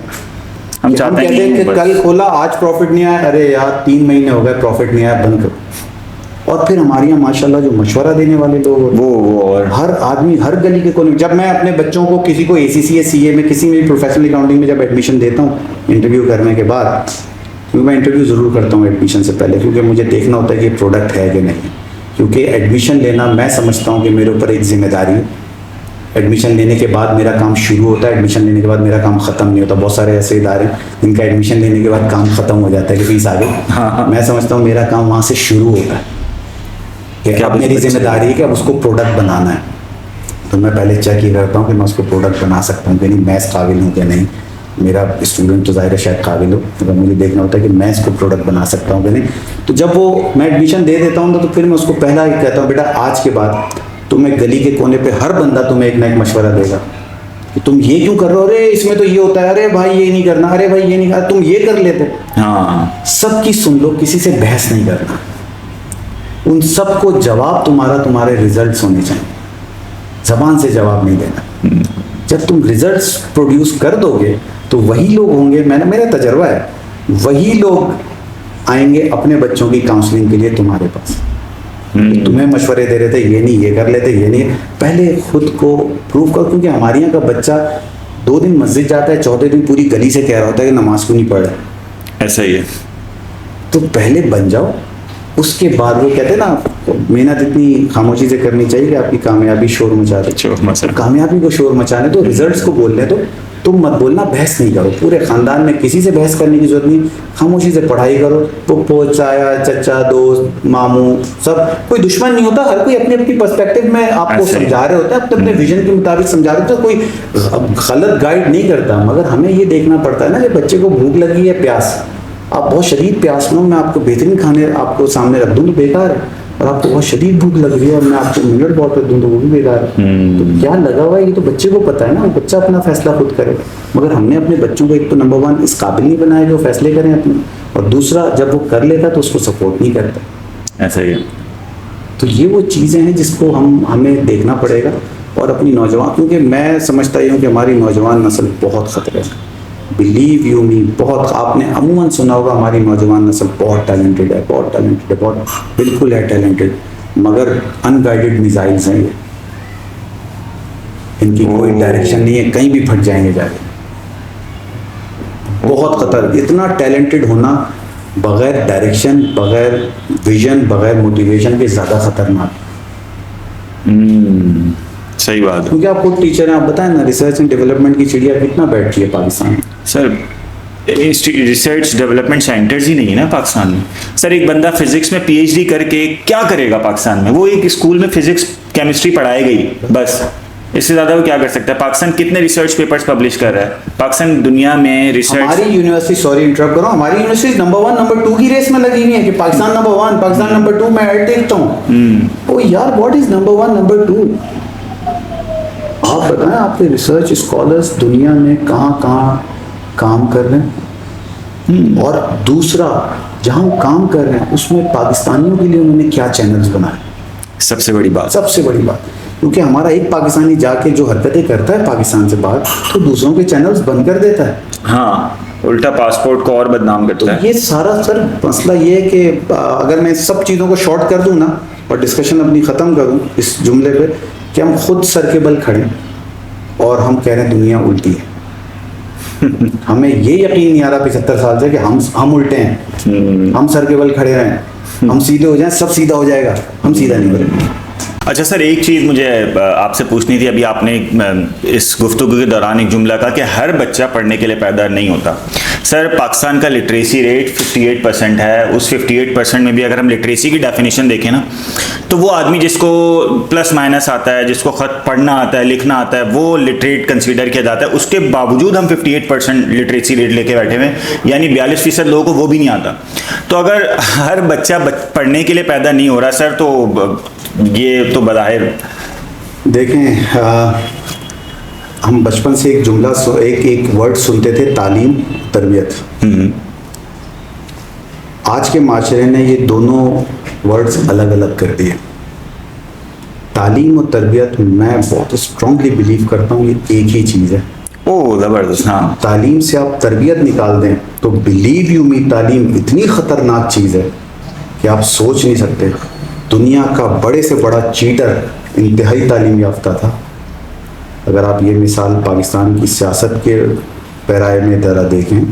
हम चाहते हैं कि कल खोला आज प्रॉफिट नहीं आया, अरे यार 3 महीने हो गए प्रॉफिट नहीं आया, बंद करो। और फिर हमारे यहाँ माशाल्लाह जो मशवरा देने वाले लोग वो और हर आदमी हर गली के कोने। जब मैं अपने बच्चों को किसी को ACCA CA में किसी में प्रोफेशनल अकाउंटिंग में जब एडमिशन देता हूँ इंटरव्यू करने के बाद, क्योंकि मैं इंटरव्यू ज़रूर करता हूँ एडमिशन से पहले, क्योंकि मुझे देखना होता है कि प्रोडक्ट है कि नहीं। क्योंकि एडमिशन लेना मैं समझता हूँ कि मेरे ऊपर एक जिम्मेदारी है। एडमिशन लेने के बाद मेरा काम शुरू होता है, एडमिशन लेने के बाद मेरा काम ख़त्म नहीं होता। बहुत सारे ऐसे इदारे जिनका एडमिशन लेने के बाद काम ख़त्म हो जाता है कि फीस आ गई। मैं समझता हूँ मेरा काम वहाँ से शुरू होता है कि अब मेरी जिम्मेदारी है कि अब उसको प्रोडक्ट बनाना है। तो मैं पहले चेक ही करता हूँ कि मैं उसको प्रोडक्ट बना सकता हूँ कि नहीं, मैं इस काबिल हूँ कि नहीं। मेरा स्टूडेंट तो ज़ाहिर है शायद काबिल हो, तो मुझे देखना होता है कि मैं इसको प्रोडक्ट बना सकता हूँ कि नहीं। तो जब वो मैं एडमिशन दे देता हूँ तो फिर मैं उसको पहला ही कहता हूँ, बेटा आज के बाद तुम्हें गली के कोने पे हर बंदा तुम्हें एक ना एक मशवरा देगा कि तुम ये क्यों कर रहे हो, अरे इसमें तो ये होता है, अरे भाई ये नहीं करना, अरे भाई ये नहीं करना, तुम ये कर लेते। हाँ। सबकी सुन लो, किसी से बहस नहीं करना, उन सबको जवाब तुम्हारे रिजल्ट्स होने चाहिए, जबान से जवाब नहीं देना। जब तुम रिजल्ट्स प्रोड्यूस कर दोगे तो वही लोग होंगे, मेरा तजर्बा है, वही लोग आएंगे अपने बच्चों की काउंसलिंग के लिए तुम्हारे पास। तुम्हें मशवरे दे रहे थे ये नहीं, ये कर लेते, ये नहीं, पहले खुद को प्रूव करो। क्योंकि हमारे यहाँ का बच्चा 2 दिन मस्जिद जाता है, चौथे दिन पूरी गली से कह रहा होता है कि नमाज क्यों नहीं पढ़ रहे। ऐसा ही है। तो पहले बन जाओ, उसके बाद वो कहते हैं ना, मेहनत इतनी खामोशी से करनी चाहिए कि आपकी कामयाबी शोर मचा दे। कामयाबी को शोर मचाने तो रिजल्ट्स को बोलने तो तुम मत बोलना, बहस नहीं करो। पूरे ख़ानदान में किसी से बहस करने की जरूरत नहीं, खामोशी से पढ़ाई करो। पप्पो, चाचा, चचा, दोस्त, मामू, सब कोई दुश्मन नहीं होता। हर कोई अपने अपनी पर्सपेक्टिव में आपको समझा रहे होते हैं, अपने अपने विजन के मुताबिक समझा रहे होते हैं। कोई गलत गाइड नहीं करता। मगर हमें ये देखना पड़ता है ना कि बच्चे को भूख लगी है, प्यास, आप बहुत शदीद प्यास में हो, मैं आपको बेहतरीन खाने आपको सामने रख दूँ तो बेकार है, और आपको बहुत शदीद भूख लग रही है और मैं आपको मिनट वाटर दूँ तो वो भी बेकार है। तो क्या लगा हुआ है, ये तो बच्चे को पता है ना, बच्चा अपना फैसला खुद करे। मगर हमने अपने बच्चों को एक तो नंबर 1 इस काबिल नहीं बनाया कि वो फैसले करें अपने, और दूसरा जब वो कर लेता तो उसको सपोर्ट नहीं करता। ऐसा ही है। तो ये वो चीज़ें हैं जिसको हमें देखना पड़ेगा। और अपनी नौजवान, क्योंकि मैं समझता ही हूँ कि हमारी नौजवान नस्ल बहुत ख़तरे है, बिलीव यू मी, बहुत आपने अमूमन सुना होगा हमारी नौजवान नस्ल बहुत टैलेंटेड है, बहुत टैलेंटेड है, बहुत बिल्कुल है टैलेंटेड, मगर अनगाइडेड मिसाइल्स हैं ये, इनकी कोई डायरेक्शन नहीं है, कहीं भी फट जाएंगे जाके। बहुत खतर, इतना टैलेंटेड होना बगैर डायरेक्शन, बगैर विजन, बगैर मोटिवेशन के ज़्यादा खतरनाक। सही बात है। क्योंकि आप खुद टीचर हैं, आप बताएं ना, रिसर्च एंड डेवलपमेंट की चिड़िया कितना बैठती है पाकिस्तान में। सर रिसर्च डेवलपमेंट सेंटर्स ही नहीं है ना पाकिस्तान में। सर एक बंदा फिजिक्स में पीएचडी करके क्या करेगा पाकिस्तान में? वो एक स्कूल में फिजिक्स केमिस्ट्री पढ़ाएगा ही बस, इससे ज्यादा वो क्या कर सकता है? पाकिस्तान कितने रिसर्च पेपर्स पब्लिश कर रहा है? पाकिस्तान दुनिया में रिसर्च, हमारी यूनिवर्सिटी, सॉरी इंटरप्ट करो, हमारी यूनिवर्सिटी नंबर 1 नंबर 2 की रेस में लगी हुई है कि पाकिस्तान नंबर 1, पाकिस्तान नंबर 2। मैं ऐड देखता हूँ, ओ यार व्हाट इज नंबर 1 नंबर 2? आप बताएं, आपके रिसर्च स्कॉलर्स दुनिया में कहाँ कहाँ काम कर रहे हैं, और दूसरा जहाँ वो काम कर रहे हैं उसमें पाकिस्तानियों के लिए उन्होंने क्या चैनल्स बनाए। सबसे बड़ी बात, सबसे बड़ी बात, क्योंकि हमारा एक पाकिस्तानी जाके जो हरकतें करता है पाकिस्तान से बाहर, तो दूसरों के चैनल्स बंद कर देता है। हाँ, उल्टा पासपोर्ट को और बदनाम करता है। ये सारा सर मसला ये है कि अगर मैं सब चीज़ों को शॉर्ट कर दूं ना और डिस्कशन अपनी ख़त्म करूं इस जुमले पे कि हम खुद सर के बल खड़े और हम कह रहे हैं दुनिया उल्टी है। हमें ये यकीन नहीं आ रहा 75 साल से कि हम उल्टे हैं, हम सर के बल खड़े रहें, हम सीधे हो जाएं, सब सीधा हो जाएगा, हम सीधा नहीं बनेंगे। अच्छा सर, एक चीज़ मुझे आपसे पूछनी थी। अभी आपने इस गुफ्तगू के दौरान एक जुमला कहा कि हर बच्चा पढ़ने के लिए पैदा नहीं होता। सर पाकिस्तान का लिटरेसी रेट 58% है। उस 58% में भी अगर हम लिटरेसी की डेफिनेशन देखें ना, तो वो आदमी जिसको प्लस माइनस आता है, जिसको ख़त पढ़ना आता है, लिखना आता है, वो लिटरेट कंसीडर किया जाता है। उसके बावजूद हम 58% लिटरेसी रेट लेके बैठे हुए हैं, यानी 42% लोगों को वो भी नहीं आता। तो अगर हर बच्चा पढ़ने के लिए पैदा नहीं हो रहा सर, तो ये तो बज़ाहिर देखें, हम बचपन से एक जुमला एक वर्ड सुनते थे, तालीम तरबियत। आज के माशरे ने ये दोनों वर्ड्स अलग अलग कर दिए। तालीम और तरबियत मैं बहुत स्ट्रांगली बिलीव करता हूँ ये एक ही चीज़ है। ओह ज़बरदस्त। हाँ, तालीम से आप तरबियत निकाल दें तो बिलीव यू मी, तालीम इतनी ख़तरनाक चीज़ है कि आप सोच नहीं सकते। दुनिया का बड़े से बड़ा चीटर इंतहाई तालीम याफ्ता था। अगर आप ये मिसाल पाकिस्तान की सियासत के पैराए में ज़रा देखें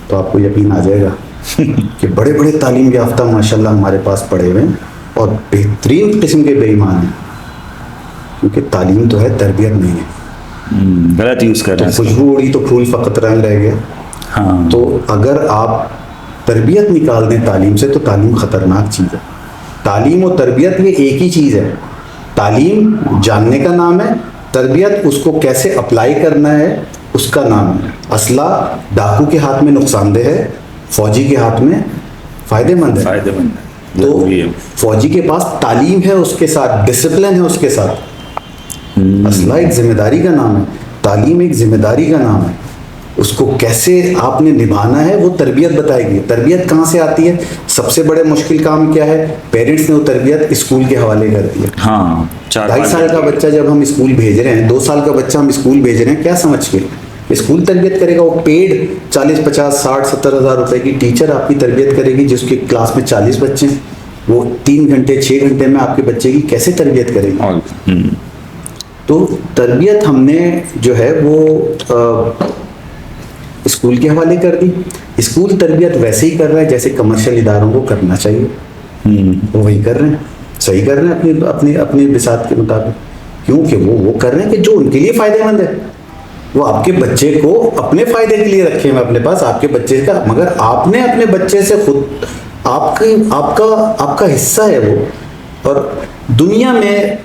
तो आपको यकीन आ जाएगा कि बड़े बड़े तालीम याफ्ता माशाल्लाह हमारे पास पड़े हुए हैं और बेहतरीन किस्म के बेईमान हैं, क्योंकि तालीम तो है, तरबियत नहीं है। गलत यूज़ कर रहे हैं। खुशबू उड़ी तो फूल फ़कत रंग रह गया। हाँ, तो अगर आप तरबियत निकाल दें तालीम से तो तालीम ख़तरनाक चीज़ है। तालीम और तरबियत ये एक ही चीज़ है। तालीम जानने का नाम है, तरबियत उसको कैसे अप्लाई करना है उसका नाम है। असला डाकू के हाथ में नुकसानदेह है, फौजी के हाथ में फ़ायदेमंद है। फ़ायदेमंद है। तो फौजी के पास तालीम है, उसके साथ डिसिप्लिन है, उसके साथ असला एक जिम्मेदारी का नाम है, तालीम एक जिम्मेदारी का नाम है। उसको कैसे आपने निभाना है वो तरबियत बताएगी। तरबियत कहाँ से आती है? सबसे बड़े मुश्किल काम क्या है? पेरेंट्स ने वो तरबियत स्कूल के हवाले कर दी है। हाँ, 2.5 साल का बच्चा जब हम स्कूल भेज रहे हैं, 2 साल का बच्चा हम स्कूल भेज रहे हैं, क्या समझ के स्कूल तरबियत करेगा? वो पेड 40, 50, 60, 70 हज़ार रुपए की टीचर आपकी तरबियत करेगी जिसकी क्लास में 40 बच्चे हैं। वो 3 घंटे 6 घंटे में आपके बच्चे की कैसे तरबियत करेगी? तो तरबियत हमने जो है वो स्कूल के हवाले कर दी। स्कूल तरबियत वैसे ही कर रहा है जैसे कमर्शियल इदारों को करना चाहिए। वो वही कर रहे हैं, सही कर रहे हैं अपनी अपनी अपनी बिसात के मुताबिक, क्योंकि वो कर रहे हैं कि जो उनके लिए फ़ायदेमंद है। वो आपके बच्चे को अपने फ़ायदे के लिए रखे हैं अपने पास, आपके बच्चे का, मगर आपने अपने बच्चे से खुद आपका हिस्सा है वो। और दुनिया में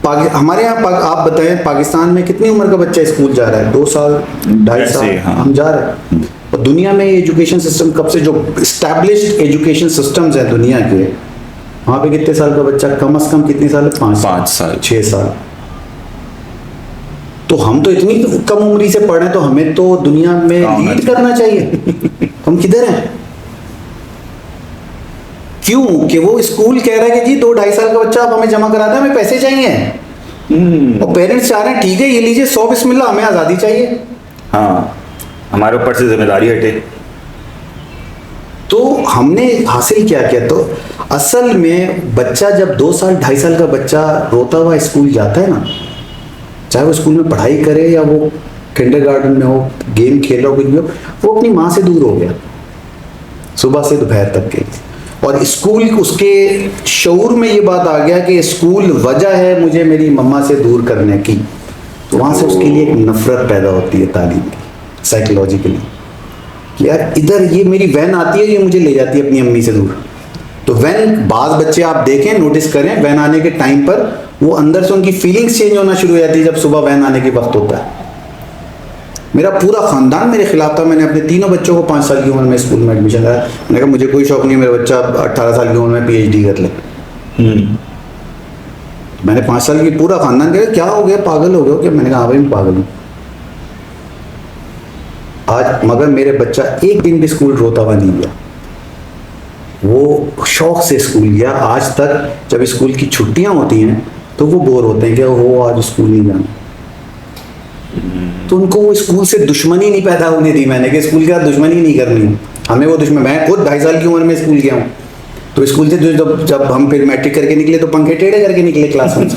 हमारे यहाँ आप बताएं पाकिस्तान में कितनी उम्र का बच्चा स्कूल जा रहा है? 2 साल 2.5 साल हाँ। हम जा रहे हैं। और दुनिया में एजुकेशन सिस्टम कब से, जो एस्टैब्लिश्ड एजुकेशन सिस्टम्स हैं दुनिया के, वहाँ पे कितने साल का बच्चा कम से कम कितने साल है? 5 साल 6 साल। तो हम तो इतनी कम उम्री से पढ़ रहे हैं, तो हमें तो दुनिया में लीड करना चाहिए। हम किधर हैं? क्यों कि वो स्कूल कह रहा है कि जी 2-2.5 साल का बच्चा आप हमें जमा करा दें, हमें पैसे चाहिए। और पेरेंट्स चाह रहे हैं ठीक है ये लीजिए 100 बिस्मिल्लाह, हमें आज़ादी चाहिए। हाँ, हमारे ऊपर से जिम्मेदारी हटे। तो हमने हासिल क्या किया, तो असल में बच्चा जब 2 साल 2.5 साल का बच्चा रोता हुआ स्कूल जाता है ना, चाहे वो स्कूल में पढ़ाई करे या वो किंडरगार्टन में हो, गेम खेल रहा हो, कुछ भी हो, वो अपनी माँ से दूर हो गया सुबह से दोपहर तक के। और स्कूल उसके शऊर में ये बात आ गया कि स्कूल वजह है मुझे मेरी मम्मा से दूर करने की। तो वहाँ से उसके लिए एक नफरत पैदा होती है तालीम की, साइकोलॉजिकली, कि यार इधर ये मेरी वैन आती है, ये मुझे ले जाती है अपनी अम्मी से दूर। तो वैन, बाज़ बच्चे आप देखें, नोटिस करें, वैन आने के टाइम पर वो अंदर से उनकी फीलिंग्स चेंज होना शुरू हो जाती है जब सुबह वैन आने के वक्त होता है। मेरा पूरा ख़ानदान मेरे खिलाफ था। मैंने अपने तीनों बच्चों को 5 साल की उम्र में स्कूल में एडमिशन कराया। मैंने कहा मुझे कोई शौक नहीं, मेरा बच्चा 18 साल की उम्र में PhD कर ले। मैंने 5 साल की, पूरा ख़ानदान कहा क्या हो गया, पागल हो गया क्या? मैंने कहा हाँ भाई मैं पागल हूँ आज। मगर मेरे बच्चा एक दिन भी स्कूल रोता हुआ नहीं गया, वो शौक से स्कूल गया। आज तक जब स्कूल की छुट्टियां होती हैं तो वो बोर होते हैं कि वो आज स्कूल नहीं जाना। तो उनको वो स्कूल से दुश्मनी नहीं पैदा होने दी मैंने, कि स्कूल के साथ दुश्मनी नहीं करनी हमें। वो दुश्मन, मैं खुद 2.5 साल की उम्र में स्कूल गया हूँ, तो स्कूल से जब हम फिर मैट्रिक करके निकले तो पंखे टेढ़े करके निकले क्लास में।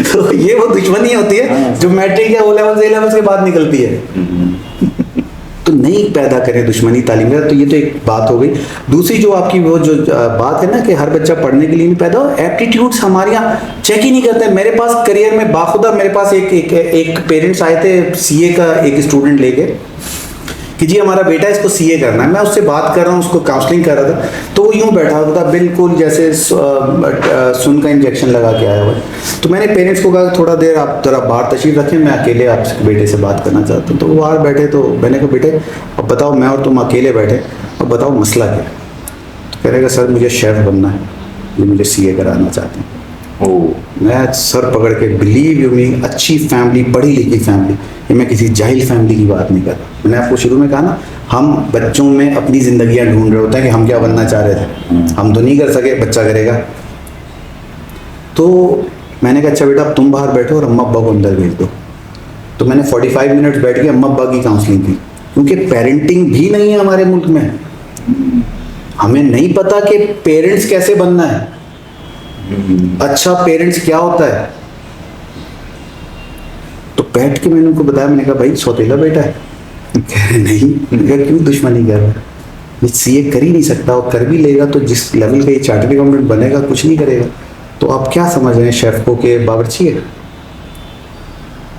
तो ये वो दुश्मनी होती है जो मैट्रिक या O-लेवल A-लेवल के बाद निकलती है। तो नहीं पैदा करें दुश्मनी तालीम का। तो ये तो एक बात हो गई। दूसरी जो आपकी वो जो बात है ना कि हर बच्चा पढ़ने के लिए नहीं पैदा हो, एप्टीट्यूड्स हमारे यहाँ चेक ही नहीं करते। मेरे पास करियर में बाखुदा मेरे पास एक पेरेंट्स आए थे CA का एक स्टूडेंट लेके कि जी हमारा बेटा इसको CA करना है। मैं उससे बात कर रहा हूँ, उसको काउंसलिंग कर रहा था, तो वो यूँ बैठा हुआ था बिल्कुल जैसे सुन का इंजेक्शन लगा के आया हुआ। तो मैंने पेरेंट्स को कहा थोड़ा देर आप जरा बाहर तशरीफ रखें, मैं अकेले आपके बेटे से बात करना चाहता हूँ। तो वो बाहर बैठे, तो मैंने कहा बेटे अब बताओ, मैं और तुम अकेले बैठे, अब बताओ मसला क्या है? तो कह रहेगा सर मुझे शेफ़ बनना है, ये मुझे CA कराना चाहते हैं। मैं सर पकड़ के, बिलीव यू मी, अच्छी फैमिली, पढ़ी लिखी फैमिली, ये मैं किसी जाहिल फैमिली की बात नहीं कर रहा। मैंने आपको शुरू में कहा ना, हम बच्चों में अपनी ज़िंदगियां ढूंढ रहे होते हैं कि हम क्या बनना चाह रहे थे, हम तो नहीं कर सके, बच्चा करेगा। तो मैंने कहा अच्छा बेटा अब तुम बाहर बैठो और अम्मा अब्बा को अंदर भेज दो। तो मैंने 45 मिनट्स बैठ के अम्मा अब्बा की काउंसलिंग की, क्योंकि पेरेंटिंग भी नहीं है हमारे मुल्क में। हमें नहीं पता कि पेरेंट्स कैसे बनना है, अच्छा पेरेंट्स क्या होता है। तो बैठ के मैंने उनको बताया, मैंने कहा भाई सौतेला बेटा है? कह रहे नहीं। मैंने कहा क्यों दुश्मनी कर रहा है? ये CA कर ही नहीं सकता, और कर भी लेगा तो जिस लेवल का ये चार्टर्ड अकाउंटेंट बनेगा कुछ नहीं करेगा। तो आप क्या समझ रहे हैं शेफ को के बावर्ची है?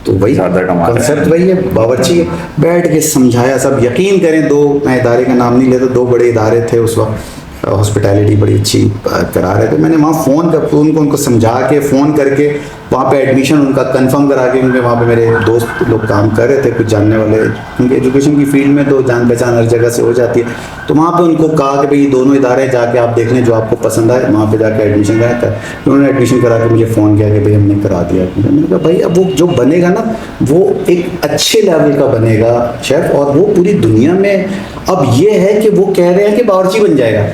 तो वही कंसेप्ट वही है, बावर्ची है। बैठ के समझाया सब। यकीन करें, मैं इदारे का नाम नहीं लेता, 2 बड़े इदारे थे उस वक्त, हॉस्पिटैलिटी बड़ी अच्छी करा रहे थे। मैंने वहाँ फ़ोन कर उनको समझा के, फ़ोन करके वहाँ पे एडमिशन उनका कंफर्म करा के, क्योंकि वहाँ पे मेरे दोस्त लोग काम कर रहे थे, कुछ जानने वाले, क्योंकि एजुकेशन की फील्ड में तो जान पहचान हर जगह से हो जाती है। तो वहाँ पे उनको कहा कि भाई दोनों इदारे जाके आप देख लें, जो आपको पसंद आए वहाँ पे जाके एडमिशन कराया था। उन्होंने एडमिशन करा के मुझे फ़ोन किया कि भाई हमने करा दिया। मैंने कहा भाई अब वो जो बनेगा ना, वो एक अच्छे लेवल का बनेगा शेफ़, और वो पूरी दुनिया में अब ये है कि वो कह रहे हैं कि बावर्ची बन जाएगा।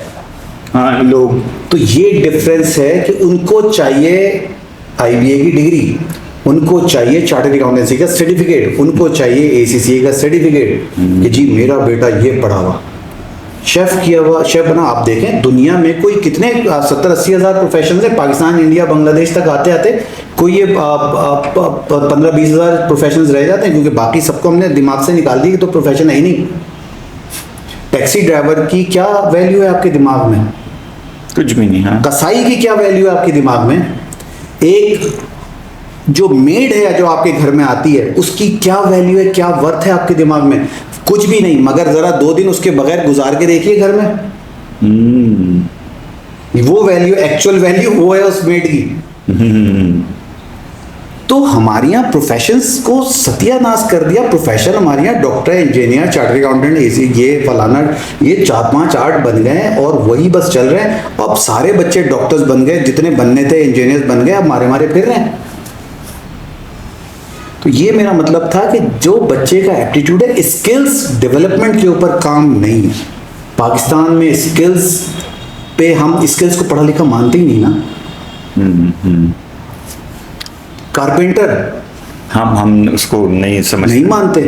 हाँ लोग, तो ये डिफरेंस है कि उनको चाहिए IBA की डिग्री, उनको चाहिए चार्टर्ड अकाउंटेंसी का सर्टिफिकेट, उनको चाहिए ACCA का सर्टिफिकेट कि जी मेरा बेटा ये पढ़ा हुआ शेफ़ किया हुआ शेफ़ बना। आप देखें दुनिया में कोई कितने 70-80 हज़ार प्रोफेशन है, पाकिस्तान, इंडिया, बांग्लादेश तक आते आते कोई ये 15-20 हज़ार प्रोफेशन रह जाते हैं, क्योंकि बाकी सबको हमने दिमाग से निकाल दी कि तो प्रोफेशन है ही नहीं। टैक्सी ड्राइवर की क्या वैल्यू है आपके दिमाग में? कुछ भी नहीं। हाँ, कसाई की क्या वैल्यू है आपके दिमाग में? एक जो मेड है जो आपके घर में आती है, उसकी क्या वैल्यू है, क्या वर्थ है आपके दिमाग में? कुछ भी नहीं। मगर जरा 2 दिन उसके बगैर गुजार के देखिए घर में, वो वैल्यू, एक्चुअल वैल्यू वो है उस मेड की। तो हमारे यहाँ प्रोफेशंस को सत्यानाश कर दिया। प्रोफेशन हमारे यहाँ डॉक्टर, इंजीनियर, चार्टर्ड अकाउंटेंट, ये फलाना, ये 4-5-8 बन गए हैं और वही बस चल रहे हैं। अब सारे बच्चे डॉक्टर्स बन गए, जितने बनने थे इंजीनियर्स बन गए, अब मारे फिर रहे हैं। तो ये मेरा मतलब था कि जो बच्चे का एप्टीट्यूड है, स्किल्स डेवलपमेंट के ऊपर काम नहीं है। पाकिस्तान में स्किल्स पे, हम स्किल्स को पढ़ा लिखा मानते ही नहीं ना। कारपेंटर हम उसको नहीं समझ नहीं मानते।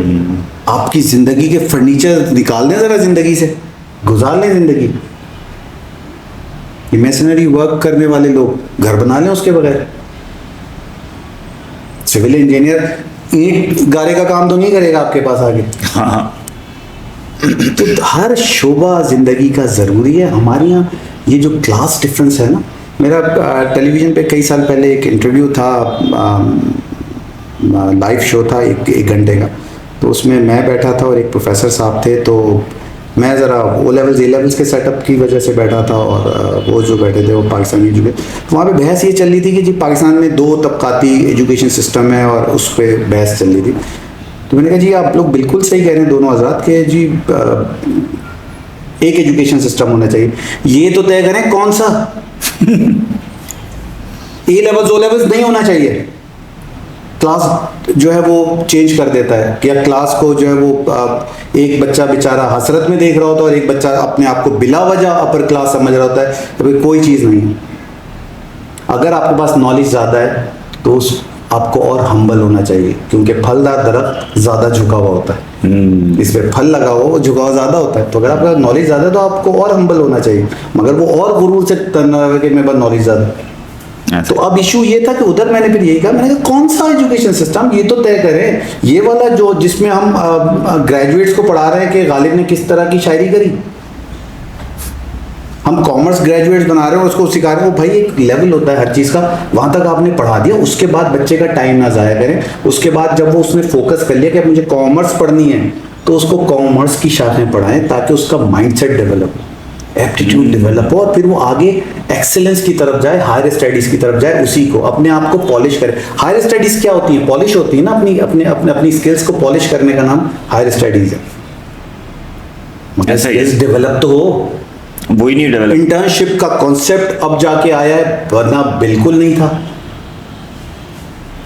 आपकी जिंदगी के फर्नीचर निकाल दें जरा, जिंदगी से गुजार लें जिंदगी। इमेजिनरी वर्क करने वाले लोग घर बना लें उसके बगैर। सिविल इंजीनियर ईंट गारे का काम तो नहीं करेगा आपके पास आगे। हाँ। तो हर शोबा जिंदगी का ज़रूरी है। हमारे यहाँ ये जो क्लास डिफरेंस है ना, मेरा टेलीविज़न पे कई साल पहले एक इंटरव्यू था, लाइव शो था एक घंटे का। तो उसमें मैं बैठा था और एक प्रोफेसर साहब थे। तो मैं ज़रा ओ लेवल्स ए लेवल्स के सेटअप की वजह से बैठा था और वो जो बैठे थे वो पाकिस्तानी एजुकेशन। तो वहाँ पे बहस ये चल रही थी कि जी पाकिस्तान में 2 तबकाती एजुकेशन सिस्टम है और उस पर बहस चल रही थी। तो मैंने कहा जी आप लोग बिल्कुल सही कह रहे हैं दोनों हजरात के जी, एक एजुकेशन सिस्टम होना चाहिए। ये तो तय करें कौन सा। ए लेवल्स ओ लेवल्स नहीं होना चाहिए। क्लास जो है वो चेंज कर देता है कि क्लास को जो है वो एक बच्चा बेचारा हसरत में देख रहा होता है और एक बच्चा अपने आप को बिला वजह अपर क्लास समझ रहा होता है। तो कोई चीज़ नहीं है। अगर आपके पास नॉलेज ज़्यादा है तो उस आपको और हम्बल होना चाहिए, क्योंकि फलदार दरख्त ज़्यादा झुका हुआ होता है। इस पर फल लगा हुआ वो झुकाव ज़्यादा होता है। तो अगर आपका नॉलेज ज़्यादा है तो आपको और हम्बल होना चाहिए, मगर वो और गुरूर से तन्ना है कि मेरे पास नॉलेज ज़्यादा। तो अब इशू ये था कि उधर मैंने फिर यही कहा, मैंने कहा कौन सा एजुकेशन सिस्टम, ये तो तय करें। ये वाला जो जिसमें हम ग्रेजुएट्स को पढ़ा रहे हैं कि गालिब ने किस तरह की शायरी करी, हम कॉमर्स ग्रेजुएट्स बना रहे हैं और उसको सिखा रहे हैं। वो भाई एक लेवल होता है हर चीज़ का, वहाँ तक आपने पढ़ा दिया, उसके बाद बच्चे का टाइम ना ज़ाया करें। उसके बाद जब वो उसने फोकस कर लिया कि मुझे कॉमर्स पढ़नी है, तो उसको कॉमर्स की शाखें पढ़ाएं ताकि उसका माइंडसेट डेवलप हो, एप्टीट्यूड डेवलप हो और फिर वो आगे एक्सेलेंस की तरफ जाए, हायर स्टडीज़ की तरफ जाए, उसी को अपने आप को पॉलिश करे। हायर स्टडीज़ क्या होती है? पॉलिश होती है ना, अपनी स्किल्स को पॉलिश करने का नाम हायर स्टडीज़ है। मगर स्किल्स डेवलप तो हो, वही नहीं डेवलप। इंटर्नशिप का कॉन्सेप्ट अब जाके आया है, वरना बिल्कुल नहीं था।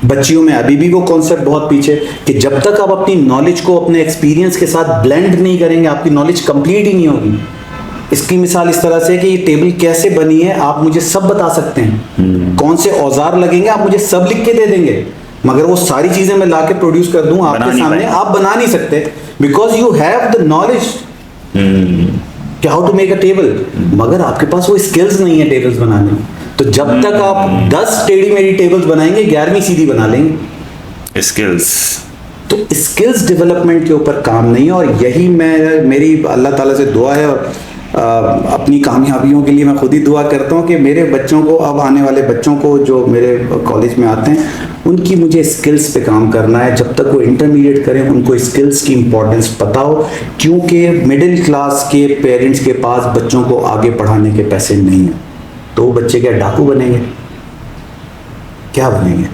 बच्चियों में अभी भी वो कॉन्सेप्ट बहुत पीछे कि जब तक आप अपनी नॉलेज को अपने एक्सपीरियंस के साथ ब्लेंड नहीं करेंगे, आपकी नॉलेज कंप्लीट ही नहीं होगी। इसकी मिसाल इस तरह से कि ये टेबल कैसे बनी है आप मुझे सब बता सकते हैं, कौन से औजार लगेंगे आप मुझे सब लिख के दे देंगे, मगर वो सारी चीजें मैं ला के प्रोड्यूस कर दूं आपके सामने, आप बना नहीं सकते, because you have the knowledge कि how to make a table, मगर आपके पास वो स्किल्स नहीं है टेबल्स बनाने में। तो जब तक आप 10 टेढ़ी मेढ़ी टेबल्स बनाएंगे, 11वीं सीधी बना लेंगे। स्किल्स, तो स्किल्स डेवलपमेंट के ऊपर काम नहीं है। और यही मेरी अल्लाह ताला से दुआ है और अपनी कामयाबियों के लिए मैं खुद ही दुआ करता हूँ कि मेरे बच्चों को, अब आने वाले बच्चों को जो मेरे कॉलेज में आते हैं, उनकी मुझे स्किल्स पे काम करना है। जब तक वो इंटरमीडिएट करें उनको स्किल्स की इंपॉर्टेंस पता हो, क्योंकि मिडिल क्लास के पेरेंट्स के पास बच्चों को आगे पढ़ाने के पैसे नहीं हैं, तो वो बच्चे क्या डाकू बनेंगे, क्या बनेंगे?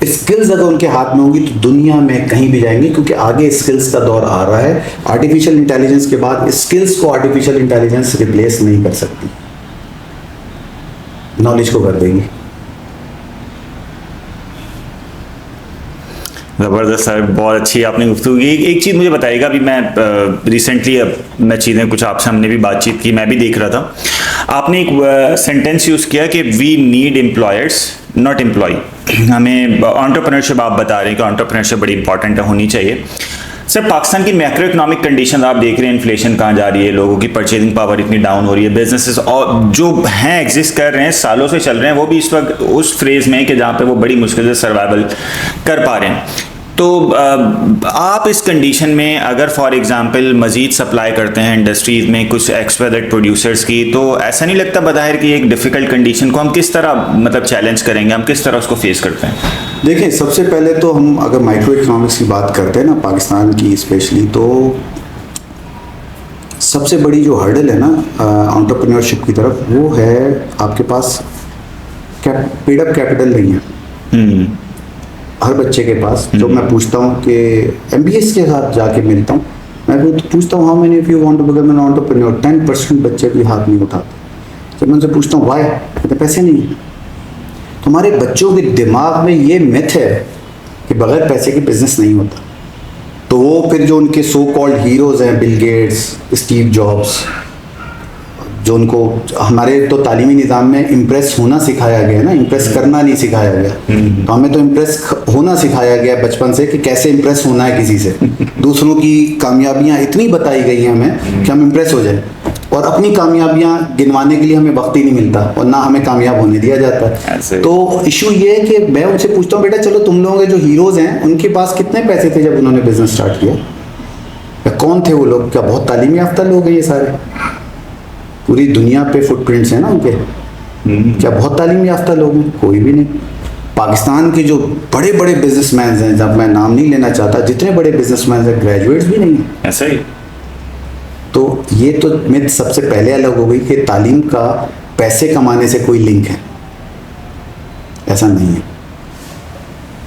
स्किल्स अगर उनके हाथ में होगी तो दुनिया में कहीं भी जाएंगे, क्योंकि आगे स्किल्स का दौर आ रहा है। आर्टिफिशियल इंटेलिजेंस के बाद स्किल्स को आर्टिफिशियल इंटेलिजेंस रिप्लेस नहीं कर सकती, नॉलेज को कर देगी। ज़बरदस्त सर, बहुत अच्छी आपने गुफ्तगू की। एक चीज़ मुझे बताइएगा, अभी मैं रिसेंटली मैं चीज़ें कुछ आपसे हमने भी बातचीत की, मैं भी देख रहा था, आपने एक सेंटेंस यूज़ किया कि we need employers not employ. हमें एंटरप्रेन्योरशिप आप बता रहे हैं कि एंटरप्रेन्योरशिप बड़ी इंपॉर्टेंट होनी चाहिए। सर, पाकिस्तान की मैक्रो इकोनॉमिक कंडीशन आप देख रहे हैं, इन्फ्लेशन कहाँ जा रही है, लोगों की परचेजिंग पावर इतनी डाउन हो रही है, बिजनेसेस और जो हैं एग्जिस्ट कर रहे हैं, सालों से चल रहे हैं, वो भी इस वक्त उस फ्रेज में है कि जहाँ पे वो बड़ी मुश्किल से सर्वाइवल कर पा रहे हैं। तो आप इस कंडीशन में अगर फॉर एग्जांपल मज़ीद सप्लाई करते हैं इंडस्ट्रीज़ में कुछ एक्सपेक्टेड प्रोड्यूसर्स की, तो ऐसा नहीं लगता बज़ाहिर कि एक डिफ़िकल्ट कंडीशन को हम किस तरह मतलब चैलेंज करेंगे, हम किस तरह उसको फेस करते हैं? देखिए, सबसे पहले तो हम अगर माइक्रो इकोनॉमिक्स की बात करते हैं ना, पाकिस्तान की स्पेशली, तो सबसे बड़ी जो हर्डल है ना एंटरप्रेन्योरशिप की तरफ, वो है आपके पास पेड अप कैपिटल नहीं है हर बच्चे के पास। जो मैं पूछता हूँ कि MBS के साथ जाके मिलता हूँ, मैं पूछता हूँ how many of you want to become an entrepreneur, 10% बच्चे भी हाथ नहीं उठाते। जब मैं उनसे पूछता हूँ व्हाई, कहते पैसे नहीं है। हमारे बच्चों के दिमाग में ये मिथ है कि बगैर पैसे के बिजनेस नहीं होता। तो वो फिर जो उनके सो कॉल्ड हीरोज़ हैं, बिल गेट्स, स्टीव जॉब्स, जो उनको हमारे तो तालीमी निज़ाम में इम्प्रेस होना सिखाया गया ना, इम्प्रेस करना नहीं सिखाया गया। तो हमें तो इम्प्रेस होना सिखाया गया बचपन से कि कैसे इम्प्रेस होना है किसी से। दूसरों की कामयाबियाँ इतनी बताई गई हैं हमें कि हम इम्प्रेस हो जाए, और अपनी कामयाबियाँ गिनवाने के लिए हमें वक्त ही नहीं मिलता और ना हमें कामयाब होने दिया जाता है। तो इशू ये है कि मैं उनसे पूछता हूँ, बेटा चलो तुम लोगों के जो हीरोज़ हैं उनके पास कितने पैसे थे जब उन्होंने बिजनेस स्टार्ट किया? या कौन थे वो लोग? क्या बहुत तालीमी याफ्ता लोग हैं ये सारे? पूरी दुनिया पे फुटप्रिंट्स हैं ना उनके। क्या बहुत तालीमी याफ्ता लोग हैं? कोई भी नहीं। पाकिस्तान के जो बड़े बड़े बिजनेसमैन हैं, जब मैं नाम नहीं लेना चाहता, जितने बड़े बिजनेसमैन हैं ग्रेजुएट्स भी नहीं हैं। ऐसा ही। तो ये तो मिथ सबसे पहले अलग हो गई कि तालीम का पैसे कमाने से कोई लिंक है, ऐसा नहीं है।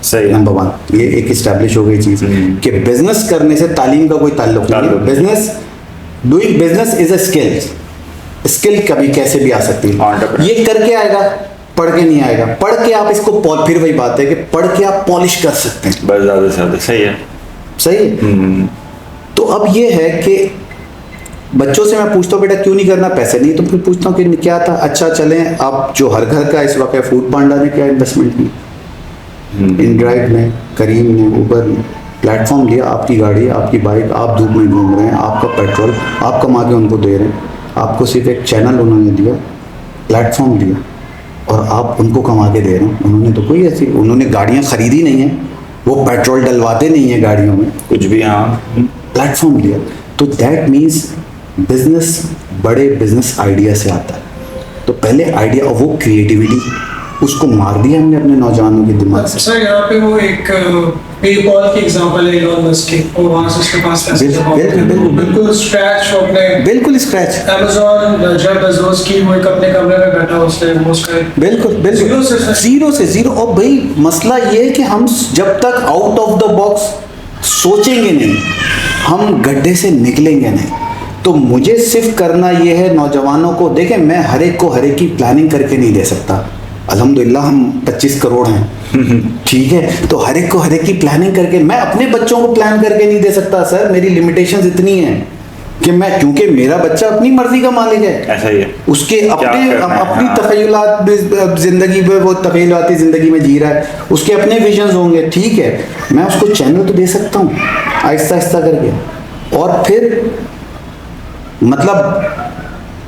सही है। नंबर वन, ये एक इस्टेब्लिश हो गई चीज़ कि बिजनेस करने से तालीम का कोई ताल्लुक नहीं है। Business, doing business is a skill कभी कैसे भी आ सकती है। ये करके आएगा, पढ़ के नहीं आएगा। पढ़ के आप इसको फिर वही बात है कि पढ़ के आप पॉलिश कर सकते हैं बस, ज़्यादा से ज़्यादा। सही है, सही है। तो अब ये है कि बच्चों से मैं पूछता हूँ बेटा क्यों नहीं करना? पैसे नहीं। तो फिर पूछता हूँ कि क्या था? अच्छा चलें, आप जो हर घर का इस वक्त है, फूड पांडा ने क्या इन्वेस्टमेंट की, इनड्राइव ने, करीम ने, ऊबर ने प्लेटफॉर्म लिया। आपकी गाड़ी, आपकी बाइक, आप धूप में घूम रहे हैं, आपका पेट्रोल आप कमा के उनको दे रहे हैं। आपको सिर्फ एक चैनल उन्होंने दिया, प्लेटफॉर्म दिया, और आप उनको कमा के दे रहे हैं। उन्होंने तो कोई ऐसी, उन्होंने गाड़ियाँ खरीदी नहीं है, वो पेट्रोल डलवाते नहीं है गाड़ियों में, कुछ भी। हाँ, प्लेटफॉर्म लिया। तो दैट मीन्स बिजनेस बड़े बिजनेस आइडिया से आता है। तो पहले आइडिया, और वो क्रिएटिविटी, उसको मार दिया हमने अपने नौजवानों के दिमाग से। सर यहाँ पे वो एक पेपॉल की एग्जांपल है, इलॉन मस्क की, और वहाँ से उसके पास पैसे जमा होते हैं। बिल्कुल स्क्रैच अपने, बिल्कुल स्क्रैच। अमेज़न जेफ बेज़ोस की वो एक अपने कमरे में बैठा उसने उसका बिल्कुल जीरो से जीरो। और भाई मसला ये है कि हम जब तक आउट ऑफ द बॉक्स सोचेंगे नहीं, हम गड्ढे से निकलेंगे नहीं। तो मुझे सिर्फ करना ये है नौजवानों को, देखें मैं हर एक को हर एक की प्लानिंग करके नहीं दे सकता। अल्हम्दुलिल्लाह हम 25 करोड़ हैं, ठीक है, तो हर एक को हर एक की प्लानिंग करके, मैं अपने बच्चों को प्लान करके नहीं दे सकता सर। मेरी लिमिटेशंस इतनी हैं कि मैं, क्योंकि मेरा बच्चा अपनी मर्जी का मालिक है। ऐसा ही है। उसके अपनी तखय्युलात जिंदगी में, वो तखय्युलाती जिंदगी में जी रहा है, उसके अपने विजन्स होंगे, ठीक है। मैं उसको चैनल तो दे सकता हूँ आहिस्ता आहिस्ता करके। और फिर मतलब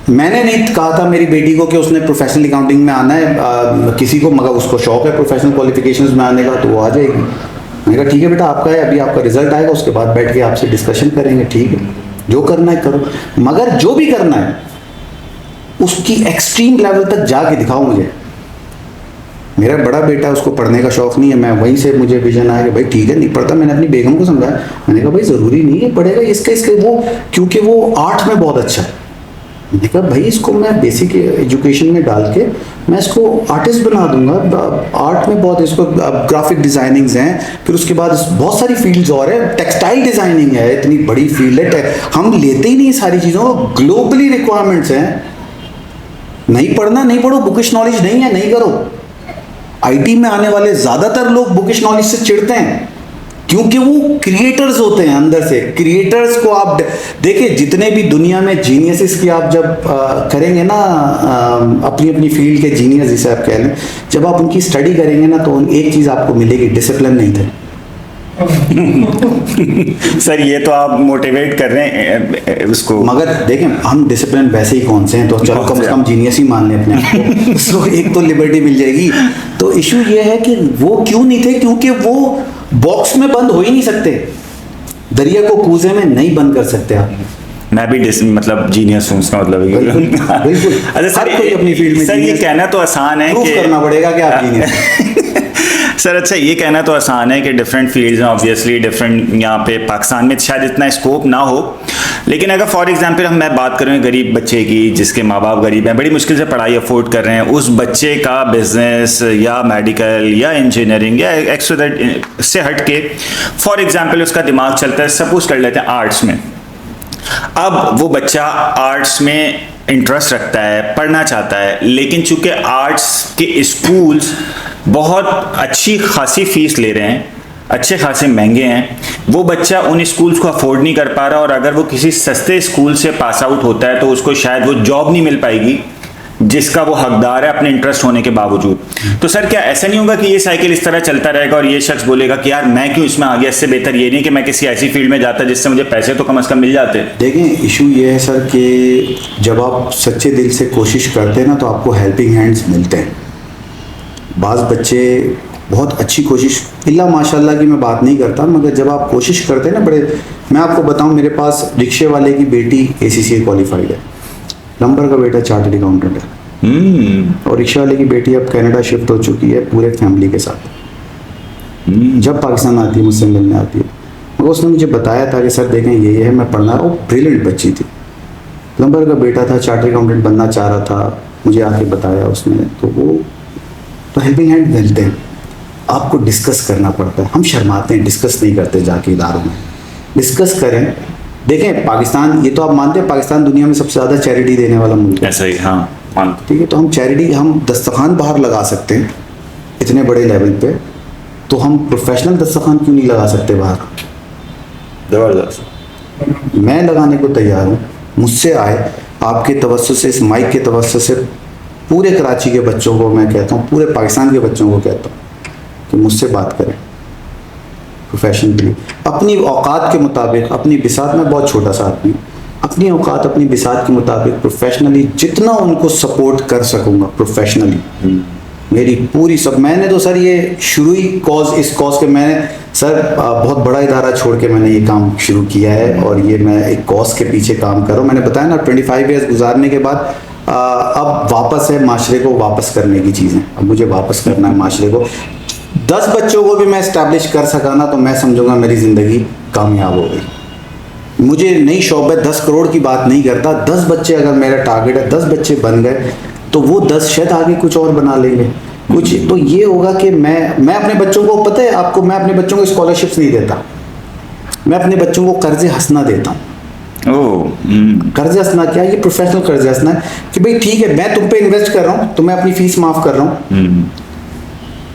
मैंने नहीं कहा था मेरी बेटी को कि उसने प्रोफेशनल अकाउंटिंग में आना है, किसी को, मगर उसको शौक है प्रोफेशनल क्वालिफिकेशंस में आने का, तो वो आ जाएगी। मैंने कहा ठीक है बेटा, आपका है, अभी आपका रिजल्ट आएगा, उसके बाद बैठ के आपसे डिस्कशन करेंगे, ठीक है, जो करना है करो, मगर जो भी करना है उसकी एक्सट्रीम लेवल तक जाके दिखाओ मुझे। मेरा बड़ा बेटा, उसको पढ़ने का शौक नहीं है, मैं वहीं से मुझे विजन आया कि भाई ठीक है नहीं पढ़ता। मैंने अपनी बेगम को समझाया, मैंने कहा भाई ज़रूरी नहीं है पढ़ेगा, इसके वो, क्योंकि वो आर्ट में बहुत अच्छा है। मैंने कहा भाई इसको मैं बेसिक एजुकेशन में डाल के मैं इसको आर्टिस्ट बना दूंगा, आर्ट में बहुत, इसको ग्राफिक डिज़ाइनिंग्स हैं, फिर उसके बाद बहुत सारी फील्ड्स और है, टेक्सटाइल डिज़ाइनिंग है, इतनी बड़ी फील्ड है, हम लेते ही नहीं सारी चीज़ों को, ग्लोबली रिक्वायरमेंट्स हैं। नहीं पढ़ना, नहीं पढ़ो, बुकिश नॉलेज नहीं है, नहीं करो। आईटी में आने वाले ज़्यादातर लोग बुकिश नॉलेज से चिढ़ते हैं, क्योंकि वो क्रिएटर्स होते हैं अंदर से। क्रिएटर्स को आप देखिए, जितने भी दुनिया में जीनियसेस की आप जब करेंगे ना, अपनी अपनी फील्ड के जीनियस जिसे आप कह लें, जब आप उनकी स्टडी करेंगे ना, तो एक चीज़ आपको मिलेगी, डिसिप्लिन नहीं थे। सर ये तो आप मोटिवेट कर रहे हैं उसको, मगर देखें हम डिसिप्लिन वैसे ही कौन से हैं, तो चलो कम से कम जीनियस ही मान लें अपने आप को। सो एक तो लिबर्टी मिल जाएगी। तो इशू ये है कि वो क्यों नहीं थे, क्योंकि वो बॉक्स में बंद हो ही नहीं सकते, दरिया को कूजे में नहीं बंद कर सकते आप। मैं भी मतलब जीनियस हूँ, उसका मतलब बिल्कुल। अच्छा सर, कोई अपनी फील्ड में सर ये कहना तो आसान है कि करना पड़ेगा कि आप जीनियस। सर अच्छा ये कहना तो आसान है कि डिफरेंट फील्ड्स में ऑब्वियसली डिफरेंट, यहाँ पे पाकिस्तान में शायद इतना स्कोप ना हो, लेकिन अगर फॉर एग्जांपल मैं बात करूँ गरीब बच्चे की, जिसके माँ बाप गरीब हैं, बड़ी मुश्किल से पढ़ाई अफोर्ड कर रहे हैं, उस बच्चे का बिजनेस या मेडिकल या इंजीनियरिंग या एक्स्ट्रा से हट के फॉर एग्जांपल उसका दिमाग चलता है, सपोज कर लेते हैं आर्ट्स में। अब वो बच्चा आर्ट्स में इंटरेस्ट रखता है, पढ़ना चाहता है, लेकिन चूंकि आर्ट्स के स्कूल्स बहुत अच्छी खासी फीस ले रहे हैं, अच्छे खासे महंगे हैं, वो बच्चा उन स्कूल्स को अफोर्ड नहीं कर पा रहा, और अगर वो किसी सस्ते स्कूल से पास आउट होता है तो उसको शायद वो जॉब नहीं मिल पाएगी जिसका वो हकदार है अपने इंटरेस्ट होने के बावजूद। तो सर क्या ऐसा नहीं होगा कि ये साइकिल इस तरह चलता रहेगा और ये शख्स बोलेगा कि यार मैं क्यों इसमें आ गया, इससे बेहतर ये नहीं कि मैं किसी ऐसी फील्ड में जाता जिससे मुझे पैसे तो कम से कम मिल जाते। देखें, इशू ये है सर कि जब आप सच्चे दिल से कोशिश करते हैं ना तो आपको हेल्पिंग हैंड्स मिलते हैं। बाज़ बच्चे बहुत अच्छी कोशिश, इल्ला माशाल्लाह की मैं बात नहीं करता, मगर जब आप कोशिश करते हैं ना बड़े, मैं आपको बताऊं, मेरे पास रिक्शे वाले की बेटी ACCA क्वालिफाइड है, नंबर का बेटा चार्टर्ड अकाउंटेंट है, और रिक्शा वाले की बेटी अब कनाडा शिफ्ट हो चुकी है पूरे फैमिली के साथ। जब पाकिस्तान आती है मुझसे मिलने आती है, मगर उसने मुझे बताया था कि सर देखें ये है, मैं पढ़ना, वो ब्रिलियंट बच्ची थी, नंबर का बेटा था, चार्टर्ड अकाउंटेंट बनना चाह रहा था, मुझे आके बताया उसने। तो वो तो हेल्पिंग हैंड मिलते हैं, आपको डिस्कस करना पड़ता है। हम शर्माते हैं, डिस्कस नहीं करते जाके इदारों में। डिस्कस करें। देखें पाकिस्तान, ये तो आप मानते हैं पाकिस्तान दुनिया में सबसे ज़्यादा चैरिटी देने वाला मुल्क है। ऐसा ही, हाँ मानते। ठीक है, तो हम चैरिटी, हम दस्तरखान बाहर लगा सकते हैं इतने बड़े लेवल पे, तो हम प्रोफेशनल दस्तरखान क्यों नहीं लगा सकते बाहर? ज़बरदस्त। मैं लगाने को तैयार हूँ। मुझसे आए, आपके तवज्जो से, इस माइक के तवज्जो से पूरे कराची के बच्चों को मैं कहता हूँ, पूरे पाकिस्तान के बच्चों को कहता हूँ कि मुझसे बात करें प्रोफेशन के लिए, अपनी औकात के मुताबिक, अपनी बिसात में, बहुत छोटा सा आदमी, अपनी औकात अपनी बिसात के मुताबिक प्रोफेशनली जितना उनको सपोर्ट कर सकूँगा प्रोफेशनली, मेरी पूरी सब। मैंने तो सर ये शुरू ही इस कॉज के, मैंने सर बहुत बड़ा इदारा छोड़ के मैंने ये काम शुरू किया है, और ये मैं एक कॉज के पीछे काम कर रहा हूँ। मैंने बताया ना 25 ईयर्स गुजारने के बाद अब वापस है माशरे को वापस करने की चीज़ें, अब मुझे वापस करना है माशरे को। 10 बच्चों को भी मैं इस्टेब्लिश कर सका ना तो मैं समझूंगा मेरी ज़िंदगी कामयाब हो गई। मुझे नई शौक है, 10 करोड़ की बात नहीं करता, 10 बच्चे अगर मेरा टारगेट है, 10 बच्चे बन गए तो वो 10 शायद आगे कुछ और बना लेंगे कुछ। तो ये होगा कि मैं अपने बच्चों को, पता है आपको, मैं अपने बच्चों को स्कॉलरशिप्स नहीं देता, मैं अपने बच्चों को कर्ज हंसना देता हूँ। कर्ज हंसना क्या, ये प्रोफेशनल कर्ज हंसना है कि भाई ठीक है मैं तुम पे इन्वेस्ट कर रहा हूँ तो मैं अपनी फीस माफ कर रहा हूँ।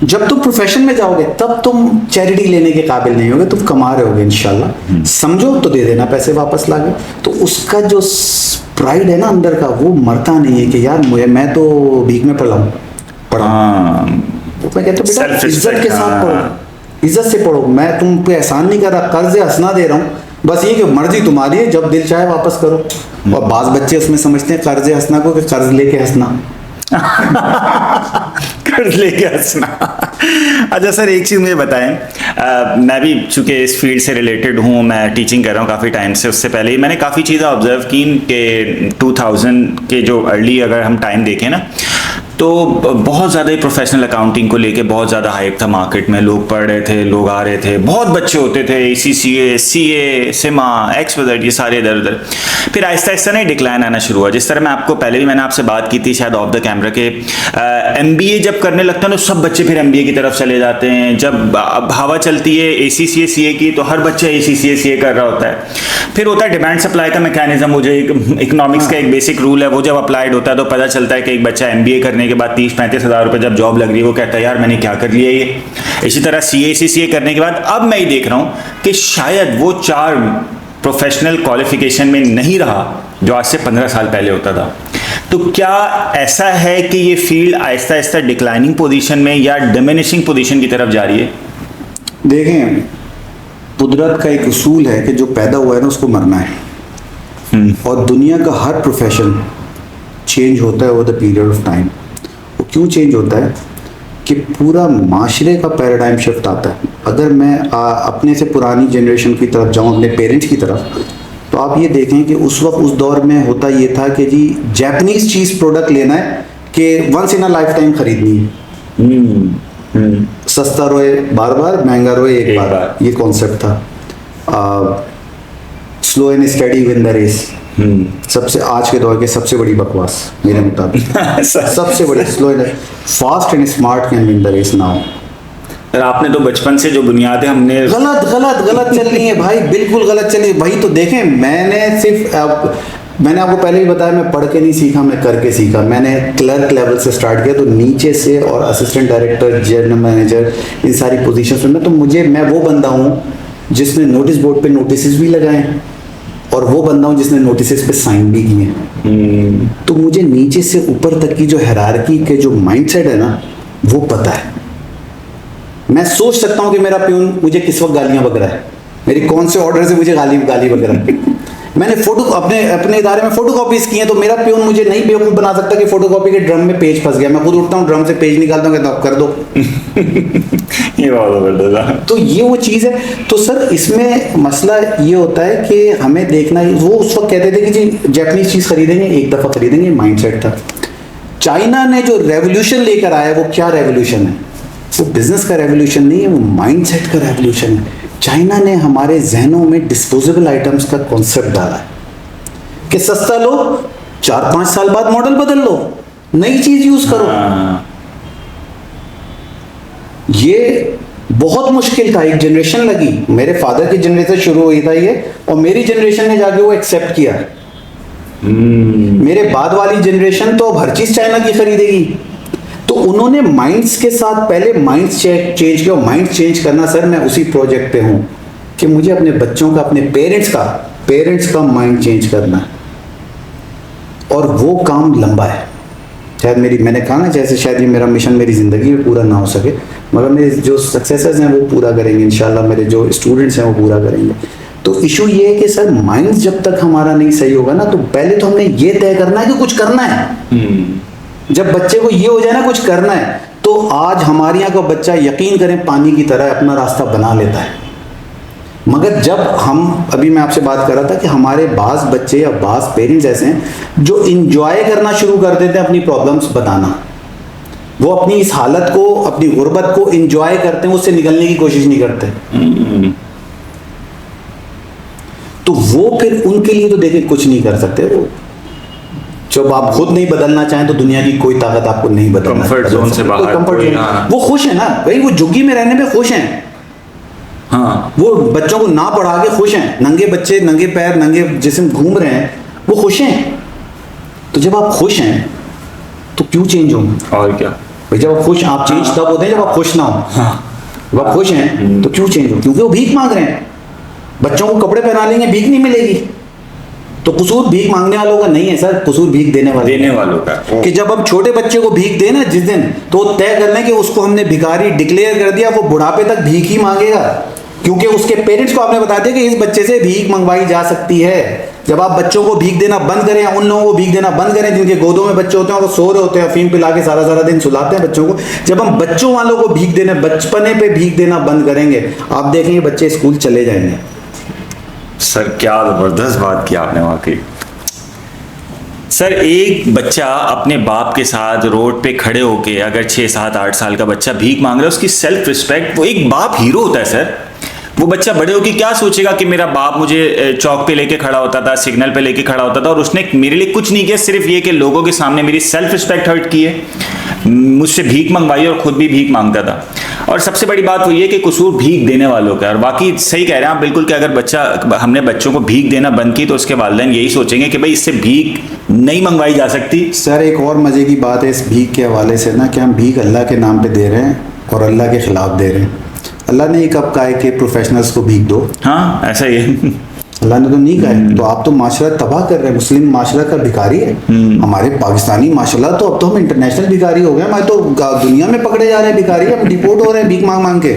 जब तुम प्रोफेशन में जाओगे तब तुम चैरिटी लेने के काबिल नहीं होगे, तुम कमा रहे होगे इंशाल्लाह, समझो तो दे देना पैसे वापस लाके। तो उसका जो प्राइड है ना अंदर का, वो मरता नहीं है कि यार मैं तो भीख में पढ़ा। मैं कहता हूँ बेटा इज्जत के साथ पढ़ो, इज्जत से पढ़ो, मैं तुम पे एहसान नहीं कर रहा, कर्ज हंसना दे रहा हूँ, बस ये कि मर्जी तुम्हारी है, जब दिल चाहे वापस करो। और बाज़ बच्चे उसमें समझते हैं कर्ज हंसना को कि कर्ज लेके हंसना। कर्ज लेके हंसना। अच्छा सर एक चीज़ मुझे बताएं, मैं भी चूँकि इस फील्ड से रिलेटेड हूँ, मैं टीचिंग कर रहा हूँ काफ़ी टाइम से, उससे पहले ही मैंने काफ़ी चीज़ें ऑब्जर्व की कि 2000 के जो अर्ली अगर हम टाइम देखें ना तो बहुत ज़्यादा ही प्रोफेशनल अकाउंटिंग को लेके बहुत ज़्यादा हाइप था मार्केट में, लोग पढ़ रहे थे, लोग आ रहे थे, बहुत बच्चे होते थे, ACCA, CA, सिमा, XYZ, ये सारे इधर उधर। फिर आहिस्ता आहिस्ता नहीं डिक्लाइन आना शुरू हुआ। जिस तरह मैं आपको पहले भी मैंने आपसे बात की थी शायद ऑफ द कैमरा के, MBA जब करने लगता है तो सब बच्चे फिर MBA की तरफ चले जाते हैं। जब अब हवा चलती है ACCA, CA की तो हर बच्चा ACCA, CA कर रहा होता है। फिर होता है डिमांड सप्लाई का मैकेनिज्म, वो जो इकोनॉमिक्स का एक बेसिक रूल है, वो जब अप्लाइड होता है तो पता चलता है कि एक बच्चा MBA करने के बाद 30-35 हज़ार रुपये जब जॉब लग रही है वो कहता है यार मैंने क्या कर लिया ये। इसी तरह CA करने के बाद अब मैं ये देख रहा हूँ कि शायद वो 4 प्रोफेशनल क्वालिफिकेशन में नहीं रहा जो आज से 15 साल पहले होता था। तो क्या ऐसा है कि ये field Aahista Aahista declining position में या डिमिनिशिंग पोजीशन की तरफ जा रही है? देखें, कुदरत का एक उसूल है कि जो पैदा हुआ है ना उसको मरना है, और दुनिया का हर प्रोफेशन चेंज होता है over the period of time. वो क्यों चेंज होता है कि पूरा माशरे का पैराडाइम शिफ्ट आता है। अगर मैं अपने से पुरानी जनरेशन की तरफ जाऊँ, अपने पेरेंट्स की तरफ, तो आप ये देखें कि उस वक्त उस दौर में होता ये था कि जी जापानीज़ चीज़ प्रोडक्ट लेना है कि once in a lifetime खरीदनी है, सस्ता रोए बार बार, महंगा रोए एक बार, ये कॉन्सेप्ट था। Slow and steady win the race, सबसे आज के दौर की सबसे बड़ी बकवास मेरे मुताबिक। सबसे बड़ी slow and fast and smart can win the race now. आपने तो बचपन से जो बुनियादें हमने गलत चल रही है भाई, बिल्कुल गलत चल रही है। वही तो देखें, मैंने सिर्फ मैंने आपको पहले भी बताया, मैं पढ़ के नहीं सीखा, मैं करके सीखा। मैंने क्लर्क लेवल से स्टार्ट किया, तो नीचे से, और असिस्टेंट डायरेक्टर, जनरल मैनेजर, इन सारी पोजीशंस में। तो मैं वो बंदा हूँ जिसने नोटिस बोर्ड पे नोटिस भी लगाए, और वो बंदा हूँ जिसने नोटिस पे साइन भी किए। तो मुझे नीचे से ऊपर तक की जो हायरार्की के जो माइंडसेट है ना, वो पता है। मैं सोच सकता हूँ कि मेरा प्यून मुझे किस वक्त गालियाँ बक रहा है, मेरी कौन से ऑर्डर से मुझे गाली बक रहा है। मैंने अपने इदारे में फोटो कॉपीज की हैं, तो मेरा प्यून मुझे नहीं बेवकूफ़ बना सकता कि फोटो कॉपी के ड्रम में पेज फंस गया। मैं खुद उठता हूँ, ड्रम से पेज निकालता हूँ, कहता हूँ कर दो। ये बहुत जबरदस्त। तो ये वो चीज़ है। तो सर इसमें मसला ये होता है कि हमें देखना, वो उस वक्त कहते थे कि जी जापानीज चीज़ खरीदेंगे, एक दफ़ा खरीदेंगे, माइंडसेट था। चाइना ने जो रेवोल्यूशन लेकर आया, वो क्या रेवोल्यूशन है? वो बिजनेस का रेवोल्यूशन नहीं है, वो माइंडसेट का रेवोल्यूशन है। चाइना ने हमारे जहनों में डिस्पोजेबल आइटम्स का कॉन्सेप्ट डाला है कि सस्ता लो, 4-5 साल बाद मॉडल बदल लो, नई चीज यूज करो। ये बहुत मुश्किल था, एक जनरेशन लगी। मेरे फादर की जनरेशन शुरू हुई था ये, और मेरी जनरेशन ने जाके वो एक्सेप्ट किया। मेरे बाद वाली जनरेशन तो अब हर चीज चाइना की खरीदेगी। तो उन्होंने माइंड्स के साथ पहले माइंड्स चेंज किया। माइंड चेंज करना सर, मैं उसी प्रोजेक्ट पे हूँ कि मुझे अपने बच्चों का, अपने पेरेंट्स का माइंड चेंज करना है, और वो काम लंबा है। शायद मैंने कहा ना, जैसे शायद ये मेरा मिशन मेरी ज़िंदगी में पूरा ना हो सके, मगर मेरे जो सक्सेसर्स हैं वो पूरा करेंगे इंशाल्लाह, मेरे जो स्टूडेंट्स हैं वो पूरा करेंगे। तो इशू ये है कि सर माइंड जब तक हमारा नहीं सही होगा ना, तो पहले तो हमने ये तय करना है कि कुछ करना है। जब बच्चे को ये हो जाए ना कुछ करना है, तो आज हमारे यहाँ का बच्चा यकीन करें पानी की तरह अपना रास्ता बना लेता है। मगर जब अभी मैं आपसे बात कर रहा था कि हमारे बास बच्चे या बास पेरेंट्स ऐसे हैं जो इंजॉय करना शुरू कर देते हैं अपनी प्रॉब्लम्स बताना। वो अपनी इस हालत को, अपनी गुर्बत को इंजॉय करते हैं, उससे निकलने की कोशिश नहीं करते। तो वो फिर उनके लिए तो देखिए कुछ नहीं कर सकते। वो जब आप खुद नहीं बदलना चाहें तो दुनिया की कोई ताकत आपको नहीं बदलना। कंफर्ट जोन से बाहर, कंफर्ट जोन, वो खुश है ना भाई, वो झुग्गी में रहने में खुश हैं। हाँ, वो बच्चों को ना पढ़ा के खुश हैं। नंगे बच्चे, नंगे पैर, नंगे जिस्म घूम रहे हैं, वो खुश हैं। तो जब आप खुश हैं तो क्यों चेंज होंगे? और क्या भाई, जब आप खुश, आप चेंज तब होते हैं जब आप खुश ना हो। जब आप खुश हैं तो क्यों चेंज हो? क्योंकि वो भीख मांग रहे हैं। बच्चों को कपड़े पहना लेंगे, भीख नहीं मिलेगी। तो कसूर भीख मांगने वालों का नहीं है सर, कसूर भीख देने वालों का। कि जब हम छोटे बच्चे को भीख देना जिस दिन, तो तय कर लें कि उसको हमने भिखारी डिक्लेयर कर दिया, वो बुढ़ापे तक भीख ही मांगेगा, क्योंकि उसके पेरेंट्स को आपने बता दिया कि इस बच्चे से भीख मंगवाई जा सकती है। जब आप बच्चों को भीख देना बंद करें, उन लोगों को भीख देना बंद करें जिनके गोदों में बच्चे होते हैं, वो सो रहे होते हैं, अफीम पिला के सारा दिन सुलाते हैं बच्चों को। जब हम बच्चों वालों को भीख देना, बचपने पे भीख देना बंद करेंगे, आप देखेंगे बच्चे स्कूल चले जाएंगे। सर क्या जबरदस्त बात की आपने वाकई। सर एक बच्चा अपने बाप के साथ रोड पे खड़े होके, अगर 6, 7, 8 साल का बच्चा भीख मांग रहा है, उसकी सेल्फ रिस्पेक्ट, वो एक बाप हीरो होता है सर। वो बच्चा बड़े होके क्या सोचेगा कि मेरा बाप मुझे चौक पे लेके खड़ा होता था, सिग्नल पे लेके खड़ा होता था, और उसने मेरे लिए कुछ नहीं किया, सिर्फ ये कि लोगों के सामने मेरी सेल्फ रिस्पेक्ट हर्ट की है, मुझसे भीख मंगवाई और खुद भी भीख मांगता था। और सबसे बड़ी बात वो ये कि कसूर भीख देने वालों का। और बाकी सही कह रहे हैं आप बिल्कुल कि अगर हमने बच्चों को भीख देना बंद की तो उसके वालिदैन यही सोचेंगे कि भाई इससे भीख नहीं मंगवाई जा सकती। सर एक और मजे की बात है इस भीख के हवाले से ना, कि हम भीख अल्लाह के नाम पे दे रहे हैं और अल्लाह के खिलाफ दे रहे हैं। अल्लाह ने कब कहा है कि प्रोफेशनल्स को भीख दो? हाँ ऐसा ही है। अल्लाह ने तो नहीं कहा है। तो आप तो माशरा तबाह कर रहे हैं, मुस्लिम माशरा का भिखारी है। हमारे पाकिस्तानी माशाल्लाह, तो अब तो हम इंटरनेशनल भिखारी हो गए। हमारे तो दुनिया में पकड़े जा रहे हैं भिखारी, हम डिपोर्ट हो रहे हैं भीख मांग मांग के।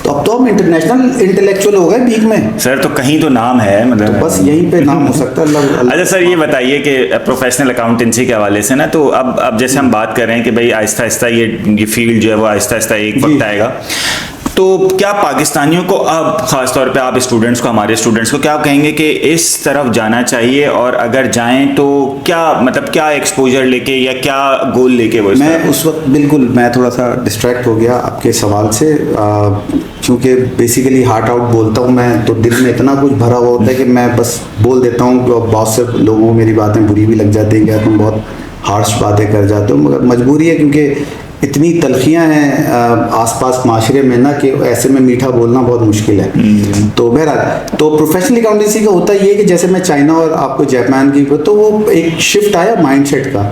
तो अब तो हम इंटरनेशनल इंटेलेक्चुअल हो गए भीख में। सर तो कहीं तो नाम है, मतलब तो बस यहीं पे नाम हो सकता है। अच्छा सर ये बताइए कि प्रोफेशनल अकाउंटेंसी के हवाले से ना, तो अब जैसे हम बात कर रहे हैं कि भाई आहिस्ता आहिस्ता ये फील्ड जो है वो आहिस्ता आहिस्ता एक वक्त आएगा, तो क्या पाकिस्तानियों को अब ख़ास तौर पे आप स्टूडेंट्स को, हमारे स्टूडेंट्स को क्या कहेंगे कि इस तरफ जाना चाहिए, और अगर जाएं तो क्या मतलब क्या एक्सपोजर लेके या क्या गोल लेके? वो मैं उस वक्त बिल्कुल मैं थोड़ा सा डिस्ट्रैक्ट हो गया आपके सवाल से, क्योंकि बेसिकली हार्ट आउट बोलता हूँ मैं, तो दिल में इतना कुछ भरा हुआ होता है कि मैं बस बोल देता हूँ। बहुत से लोगों को मेरी बातें बुरी भी लग जाती है कि तुम बहुत हार्श बातें कर जाते हो, मगर मजबूरी है, क्योंकि इतनी तलखियां हैं आसपास माशरे में ना कि ऐसे में मीठा बोलना बहुत मुश्किल है। तो बहरहाल तो प्रोफेशनल अकाउंटेंसी का होता ये है कि जैसे मैं चाइना और आपको जापान की, तो वो एक शिफ्ट आया माइंडसेट का।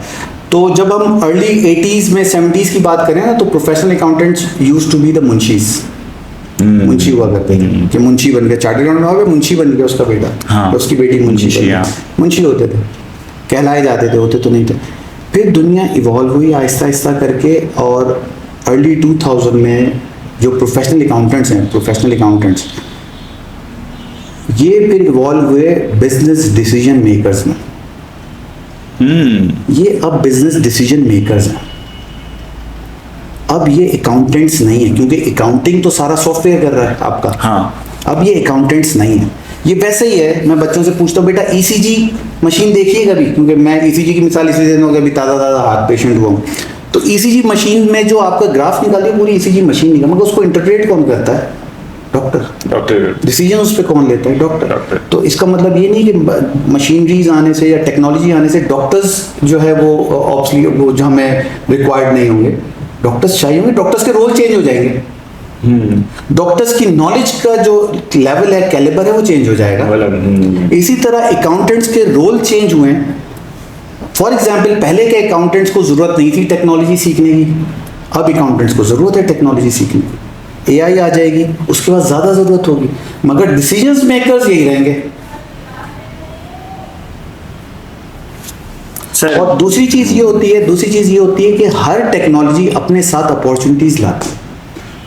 तो जब हम अर्ली 80s में 70s की बात करें ना, तो professional accountants used to be the मुंशीज, मुंशी हुआ करते थे कि मुंशी बन गया, चार्टर्ड अकाउंटेंट हो गया, मुंशी बन गया उसका बेटा, हाँ, उसकी बेटी मुंशी, मुंशी होते थे, कहलाए जाते थे, होते तो नहीं थे। फिर दुनिया इवॉल्व हुई आहिस्ता आहिस्ता करके, और अर्ली 2000 में जो प्रोफेशनल अकाउंटेंट्स हैं, प्रोफेशनल अकाउंटेंट्स ये फिर इवॉल्व हुए बिजनेस डिसीजन मेकर्स में। ये अब बिजनेस डिसीजन मेकर्स हैं, अब ये अकाउंटेंट्स नहीं है, क्योंकि अकाउंटिंग तो सारा सॉफ्टवेयर कर रहा है आपका। हाँ। अब ये अकाउंटेंट्स नहीं है, ये वैसे ही है। मैं बच्चों से पूछता हूँ बेटा ईसीजी मशीन देखिए कभी, क्योंकि मैं ईसीजी की मिसाल इसलिए देना होगा, अभी ताज़ा हार्ट पेशेंट हुआ हूँ। तो ईसीजी मशीन में जो आपका ग्राफ निकालती है पूरी ईसीजी मशीन निकाल, मगर उसको इंटरप्रेट कौन करता है? डॉक्टर। डिसीजन उस पर कौन लेता है? डॉक्टर। तो इसका मतलब ये नहीं कि मशीनरीज आने से या टेक्नोलॉजी आने से डॉक्टर्स जो है वो ऑब्सलीट, वो जो हमें रिक्वायर्ड नहीं होंगे, डॉक्टर्स चाहिए होंगे, डॉक्टर्स के रोल चेंज हो जाएंगे, डॉक्टर्स की नॉलेज का जो लेवल है, कैलिबर है, वो चेंज हो जाएगा। इसी तरह अकाउंटेंट्स के रोल चेंज हुए हैं। फॉर एग्जाम्पल पहले के अकाउंटेंट्स को जरूरत नहीं थी टेक्नोलॉजी सीखने की, अब अकाउंटेंट्स को जरूरत है टेक्नोलॉजी सीखने की। एआई आ जाएगी, उसके बाद ज्यादा जरूरत होगी, मगर डिसीजन मेकर्स यही रहेंगे। और दूसरी चीज ये होती है कि हर टेक्नोलॉजी अपने साथ अपॉर्चुनिटीज लाती है।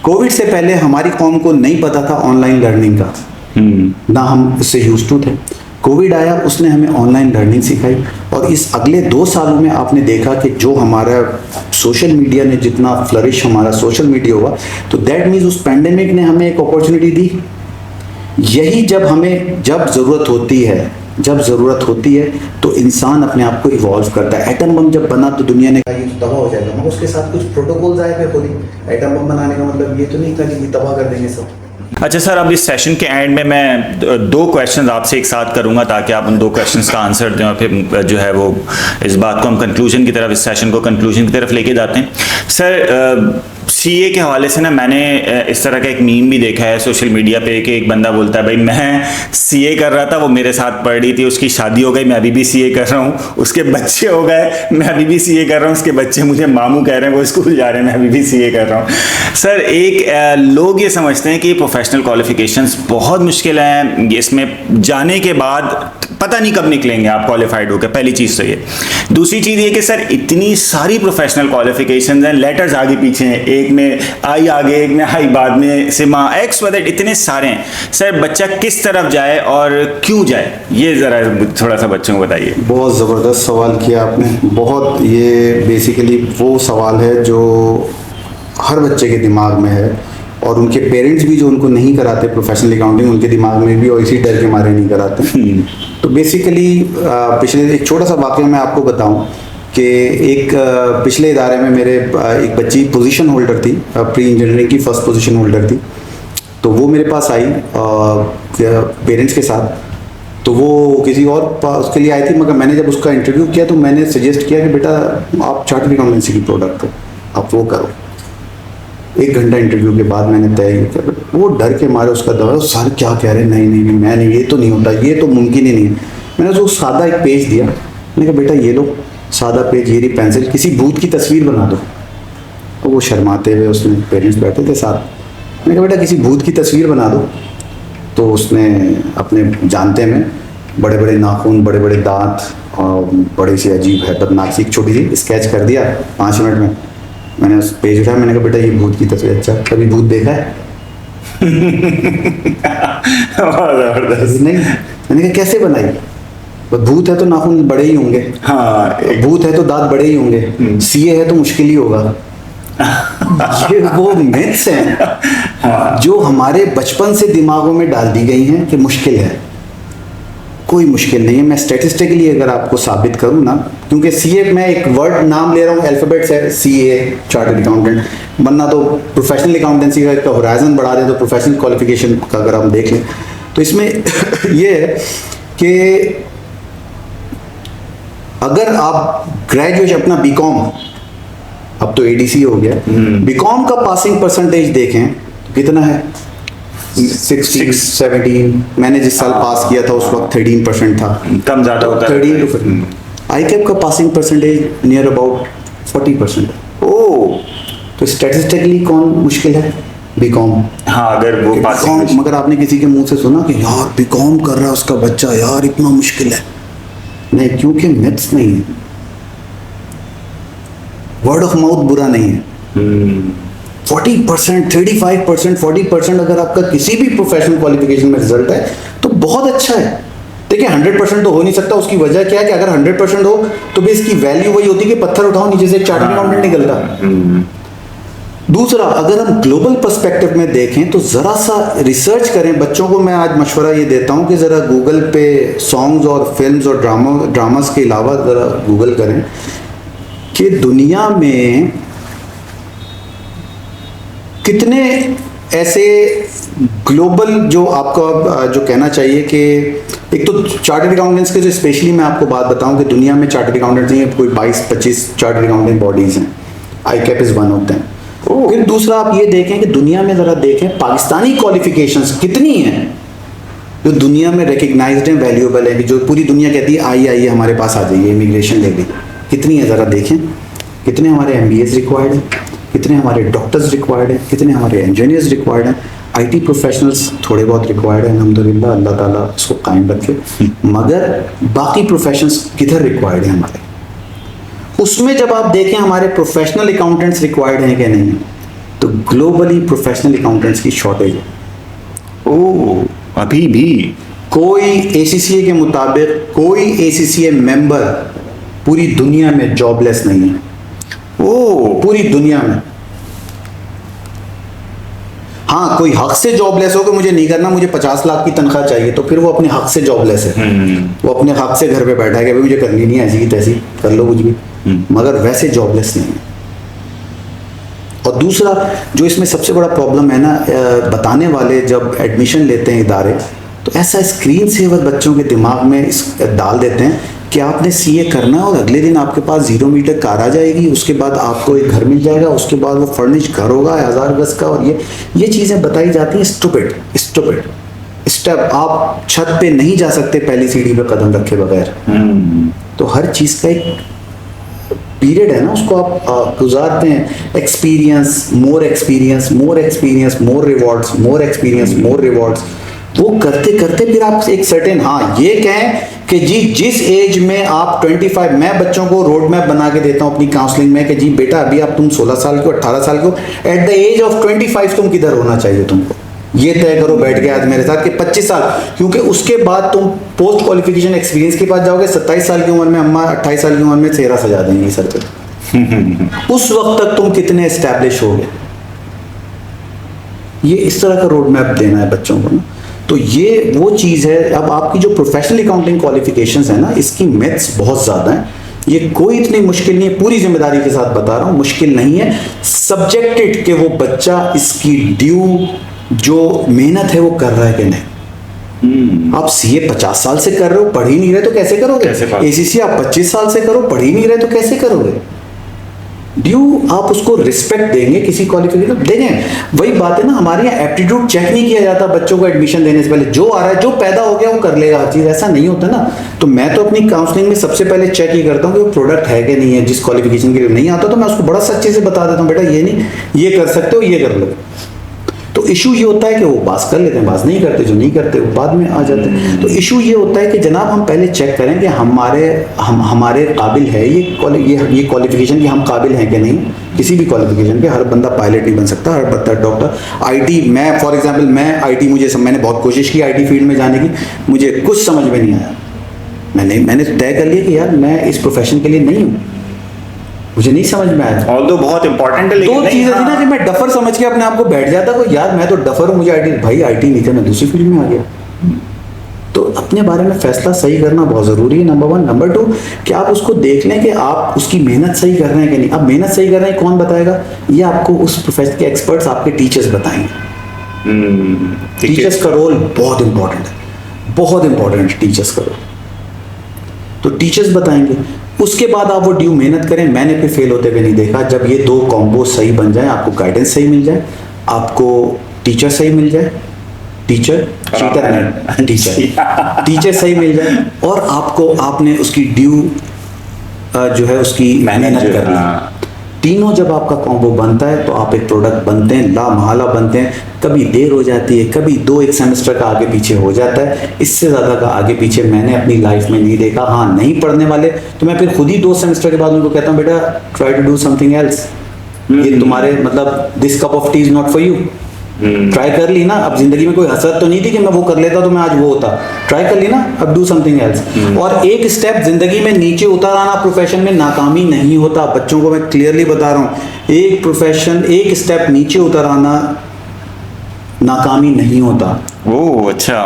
कोविड से पहले हमारी कौम को नहीं पता था ऑनलाइन लर्निंग का, ना हम इससे यूज्ड टू थे। कोविड आया, उसने हमें ऑनलाइन लर्निंग सिखाई, और इस अगले 2 सालों में आपने देखा कि जो हमारा सोशल मीडिया ने जितना फ्लरिश हमारा सोशल मीडिया हुआ, तो दैट मीन्स उस पैंडेमिक ने हमें एक अपॉर्चुनिटी दी। यही जब ज़रूरत होती है तो इंसान अपने आप को इवॉल्व करता है। एटम बम जब बना तो दुनिया ने कहा ये तो तबाह हो जाएगा, मगर उसके साथ कुछ प्रोटोकॉल्स आए थे खुद ही। एटम बम बनाने का मतलब ये तो नहीं था कि ये तबाह कर देंगे सब। अच्छा सर, अब इस सेशन के एंड में मैं 2 क्वेश्चंस आपसे एक साथ करूंगा, ताकि आप उन 2 क्वेश्चंस का आंसर दें, और फिर जो है वो इस बात को हम कंक्लूजन की तरफ, इस सेशन को कंक्लूजन की तरफ लेके जाते हैं। सर, सीए के हवाले से ना मैंने इस तरह का एक मीम भी देखा है सोशल मीडिया पे कि एक बंदा बोलता है भाई मैं सीए कर रहा था, वो मेरे साथ पढ़ रही थी, उसकी शादी हो गई, मैं अभी भी सीए कर रहा हूँ, उसके बच्चे हो गए, मैं अभी भी सीए कर रहा हूँ, उसके बच्चे मुझे मामू कह रहे हैं, वो स्कूल जा रहे हैं, मैं अभी भी सीए कर रहा हूँ। सर, लोग ये समझते हैं कि प्रोफेशनल क्वालिफिकेशंस बहुत मुश्किल हैं, इसमें जाने के बाद पता नहीं कब निकलेंगे आप क्वालिफाइड होकर, पहली चीज़ तो ये। दूसरी चीज़ ये कि सर इतनी सारी प्रोफेशनल क्वालिफिकेशंस हैं, लेटर्स आगे पीछे हैं, एक में आई आगे, एक में आई बाद में, सिमा एक्स वाइजेड, इतने सारे हैं। सर बच्चा किस तरफ जाए और क्यों जाए, ये ज़रा थोड़ा सा बच्चों को बताइए। बहुत ज़बरदस्त सवाल किया आपने, बहुत, ये बेसिकली वो सवाल है जो हर बच्चे के दिमाग में है, और उनके पेरेंट्स भी जो उनको नहीं कराते प्रोफेशनल अकाउंटिंग, उनके दिमाग में भी और इसी डर के मारे नहीं कराते। तो बेसिकली पिछले एक छोटा सा वाक़या मैं आपको बताऊं कि एक पिछले इदारे में मेरे एक बच्ची पोजीशन होल्डर थी, प्री इंजीनियरिंग की फर्स्ट पोजीशन होल्डर थी। तो वो मेरे पास आई पेरेंट्स के साथ, तो वो किसी और उसके लिए आई थी, मगर मैंने जब उसका इंटरव्यू किया तो मैंने सजेस्ट किया कि बेटा आप चार्टर्ड अकाउंटेंसी की प्रोडक्ट हो, आप वो करो। 1 घंटा इंटरव्यू के बाद मैंने तय किया, वो डर के मारे उसका दवा, सर क्या कह रहे हैं, नहीं मैं नहीं, ये तो नहीं होता, ये तो मुमकिन ही नहीं है। मैंने उसको सादा एक पेज दिया, मैंने कहा बेटा ये लो सादा पेज, ये रही पेंसिल, किसी भूत की तस्वीर बना दो। और वो शर्माते हुए, उसने पेरेंट्स बैठे थे साथ, मैंने कहा बेटा किसी भूत की तस्वीर बना दो। तो उसने अपने जानते में बड़े बड़े नाखून, बड़े बड़े दांत और बड़ी सी अजीब हैबत नाक, एक छोटी सी स्केच कर दिया 5 मिनट में। मैंने उस पेज उठाया, मैंने कहा बेटा ये भूत की तस्वीर, अच्छा कभी भूत देखा है? नहीं। मैंने कहा कैसे बनाई? भूत है तो नाखून बड़े ही होंगे, हाँ, भूत है तो दांत बड़े ही होंगे, सीए है तो मुश्किल ही होगा। ये वो मिथ्स हैं जो हमारे बचपन से दिमागों में डाल दी गई हैं कि मुश्किल है। कोई मुश्किल नहीं है। मैं स्टैटिस्टिकली अगर आपको साबित करूं ना, क्योंकि सीए मैं एक वर्ड नाम ले रहा हूं, अल्फाबेट से, सीए चार्टर्ड अकाउंटेंट बनना, तो प्रोफेशनल अकाउंटेंसी का होराइजन बढ़ा दें, तो प्रोफेशनल क्वालिफिकेशन का अगर हम देख लें तो इसमें ये है कि अगर आप ग्रेजुएशन अपना बीकॉम अब तो एडीसी हो गया। बीकॉम का पासिंग परसेंटेज देखें कितना है, 16 17। मैंने जिस साल पास किया था उस वक्त 13% था, कम ज़्यादा होता है। 13 to ICAP का पासिंग परसेंटेज नियर अबाउट 40%। ओह, तो स्टैटिस्टिकली कौन मुश्किल है, बीकॉम। हाँ, अगर वो बीकॉम, पासिंग, मगर आपने किसी के मुंह से सुना कि यार बीकॉम कर रहा है उसका बच्चा, यार इतना मुश्किल है? नहीं, क्योंकि मिथ्स नहीं है, वर्ड ऑफ माउथ बुरा नहीं है। 40%, 35%, 40% अगर आपका किसी भी प्रोफेशनल क्वालिफिकेशन में रिजल्ट है तो बहुत अच्छा है। देखिए 100% तो हो नहीं सकता, उसकी वजह क्या है कि अगर 100% हो तो भी इसकी वैल्यू वही होती है कि पत्थर उठाओ नीचे से एक चार्टर्ड अकाउंटेंट निकलता। दूसरा, अगर हम ग्लोबल पर्सपेक्टिव में देखें तो ज़रा सा रिसर्च करें। बच्चों को मैं आज मशवरा ये देता हूँ कि ज़रा गूगल पे सॉन्ग्स और फिल्म्स और ड्रामास के अलावा ज़रा गूगल करें कि दुनिया में कितने ऐसे ग्लोबल, जो आपका जो कहना चाहिए कि एक तो चार्टर्ड अकाउंटेंट्स के जो स्पेशली मैं आपको बात बताऊं कि दुनिया में चार्टर्ड अकाउंटेंट्स नहीं है, कोई 22-25 चार्टर्ड अकाउंटेंट बॉडीज़ हैं, ICAP is one of them. फिर दूसरा आप ये देखें कि दुनिया में ज़रा देखें पाकिस्तानी क्वालिफिकेशंस कितनी हैं जो दुनिया में रिकग्नाइज्ड हैं, वैल्यूएबल है, कि जो पूरी दुनिया कहती है आइए हमारे पास आ जाइए, इमिग्रेशन ले ली, कितनी है ज़रा देखें। कितने हमारे MBAs रिक्वायर्ड हैं, कितने हमारे डॉक्टर्स रिक्वायर्ड हैं, कितने हमारे इंजीनियर्स रिक्वायर्ड हैं, IT प्रोफेशनल्स थोड़े बहुत रिक्वायर्ड हैं, अल्हम्दुलिल्लाह, अल्लाह ताला इसको कायम रखे। मगर बाकी प्रोफेशंस किधर रिक्वायर्ड हैं हमारे? उसमें जब आप देखें हमारे प्रोफेशनल अकाउंटेंट्स रिक्वायर्ड हैं कि नहीं, तो ग्लोबली प्रोफेशनल अकाउंटेंट्स की शॉर्टेज है। ओह, अभी भी कोई ACCA के मुताबिक कोई ACCA मेंबर पूरी दुनिया में जॉबलेस नहीं है। ओह, पूरी दुनिया में। हाँ, कोई हक से जॉबलेस हो कि मुझे नहीं करना, मुझे 50 लाख की तनख्वाह चाहिए, तो फिर वो अपने हक से जॉबलेस है। वो अपने हक से घर पे बैठा है कि भाई मुझे करनी नहीं है, ऐसी की तैसी कर लो कुछ भी, मगर वैसे जॉबलेस नहीं है। और दूसरा जो इसमें सबसे बड़ा प्रॉब्लम है ना, बताने वाले जब एडमिशन लेते हैं इदारे, तो ऐसा स्क्रीन सेवर बच्चों के दिमाग में डाल देते हैं कि आपने CA करना है और अगले दिन आपके पास 0 मीटर कार आ जाएगी, उसके बाद आपको एक घर मिल जाएगा, उसके बाद वो फर्निश घर होगा 1000 गज का, और ये चीज़ें बताई जाती हैं। स्टूपिड स्टेप, आप छत पे नहीं जा सकते पहली सीढ़ी पे कदम रखे बगैर। तो हर चीज़ का एक पीरियड है ना, उसको आप गुजारते हैं। एक्सपीरियंस, मोर एक्सपीरियंस, मोर रिवॉर्ड्स, वो करते करते फिर आप एक सर्टेन, हाँ ये कहें कि जी जिस एज में आप 25, मैं बच्चों को रोड मैप बना के देता हूँ अपनी काउंसलिंग में कि जी बेटा अभी आप तुम 16 साल के हो, 18 साल के हो, एट द एज ऑफ 25 तुम किधर होना चाहिए तुमको, ये तय करो बैठ के आज मेरे साथ कि 25 साल, क्योंकि उसके बाद तुम पोस्ट क्वालिफिकेशन एक्सपीरियंस के पास जाओगे। 27 साल की उम्र में अम्मा 28 साल की उम्र में चेहरा सजा देंगी सर पे। उस वक्त तक तुम कितने एस्टैब्लिश होगे, ये इस तरह का रोड मैप देना है बच्चों को ना। तो ये वो चीज़ है। अब आपकी जो प्रोफेशनल अकाउंटिंग क्वालिफिकेशंस है ना, इसकी मेथड्स बहुत ज़्यादा हैं, ये कोई इतनी मुश्किल नहीं है, पूरी जिम्मेदारी के साथ बता रहा हूँ, मुश्किल नहीं है। सब्जेक्टेड कि वो बच्चा इसकी ड्यू जो मेहनत है वो कर रहा है कि नहीं। आप CA 50 साल से कर रहे हो, पढ़ ही नहीं रहे तो कैसे करोगे? ACC आप 25 साल से करो, पढ़ ही नहीं रहे तो कैसे करोगे? ड्यू आप उसको रिस्पेक्ट देंगे, किसी क्वालिफिकेशन देंगे। वही बात है ना, हमारे यहाँ एप्टीट्यूड चेक नहीं किया जाता बच्चों को एडमिशन देने से पहले, जो आ रहा है, जो पैदा हो गया वो कर लेगा हर चीज़, ऐसा नहीं होता ना। तो मैं तो अपनी काउंसलिंग में सबसे पहले चेक ही करता हूँ कि वो प्रोडक्ट है कि नहीं है। जिस क्वालिफिकेशन के लिए नहीं आता तो मैं उसको बड़ा सच्चे से बता देता हूँ, बेटा ये नहीं, ये कर सकते हो, ये कर लो। तो इशू ये होता है कि वो पास कर लेते हैं, पास नहीं करते, जो नहीं करते वो बाद में आ जाते हैं। तो इशू ये होता है कि जनाब हम पहले चेक करें कि हमारे काबिल है ये क्वालिफिकेशन कि हम काबिल हैं कि नहीं। किसी भी क्वालिफिकेशन पे हर बंदा पायलट नहीं बन सकता, हर बंदा डॉक्टर। IT, मैं फॉर एग्जांपल मैं IT, मैंने बहुत कोशिश की IT फील्ड में जाने की, मुझे कुछ समझ में नहीं आया। मैंने तय कर लिया कि यार मैं इस प्रोफेशन के लिए नहीं हूँ, मुझे नहीं समझ में आया। ऑल्दो बहुत इंपॉर्टेंट है, लेकिन दो चीजें थी ना कि मैं डफर समझ के अपने आप को बैठ जाता कोई, यार मैं तो डफर हूँ, मुझे IT नहीं था, मैं दूसरी फील्ड में आ गया। तो अपने बारे में फैसला सही करना बहुत ज़रूरी है, नंबर 1। नंबर 2 कि आप उसको देख लें कि आप उसकी मेहनत सही कर रहे हैं कि नहीं। अब मेहनत सही कर रहे हैं कौन बताएगा? ये आपको उस प्रोफेशन के एक्सपर्ट्स, आपके टीचर्स बताएंगे। टीचर्स का रोल बहुत इंपॉर्टेंट है, बहुत इंपॉर्टेंट है टीचर्स का रोल। तो टीचर्स बताएंगे। उसके बाद आप वो ड्यू मेहनत करें। मैंने फिर फेल होते हुए नहीं देखा। जब ये दो कॉम्बो सही बन जाए, आपको गाइडेंस सही मिल जाए, आपको टीचर सही मिल जाए, टीचर सही मिल जाए, और आपने उसकी ड्यू जो है उसकी मेहनत कर ली, तीनों जब आपका कॉम्बो बनता है तो आप एक प्रोडक्ट बनते हैं, ला महला बनते हैं। कभी देर हो जाती है, कभी एक सेमेस्टर का आगे पीछे हो जाता है, इससे ज़्यादा का आगे पीछे मैंने अपनी लाइफ में नहीं देखा। हाँ, नहीं पढ़ने वाले तो मैं फिर खुद ही 2 सेमेस्टर के बाद उनको कहता हूँ, बेटा try to do something else, ये तुम्हारे मतलब this cup of tea is not for you. Try कर ली ना, अब जिंदगी में कोई हसरत तो नहीं थी कि मैं वो कर लेता तो मैं आज वो होता। ट्राई कर ली ना, अब डू समथिंग एल्स। और एक स्टेप जिंदगी में नीचे उतर आना प्रोफेशन में नाकामी नहीं होता। बच्चों को मैं क्लियरली बता रहा हूँ, एक स्टेप नीचे उतर आना नाकामी नहीं होता। ओह अच्छा,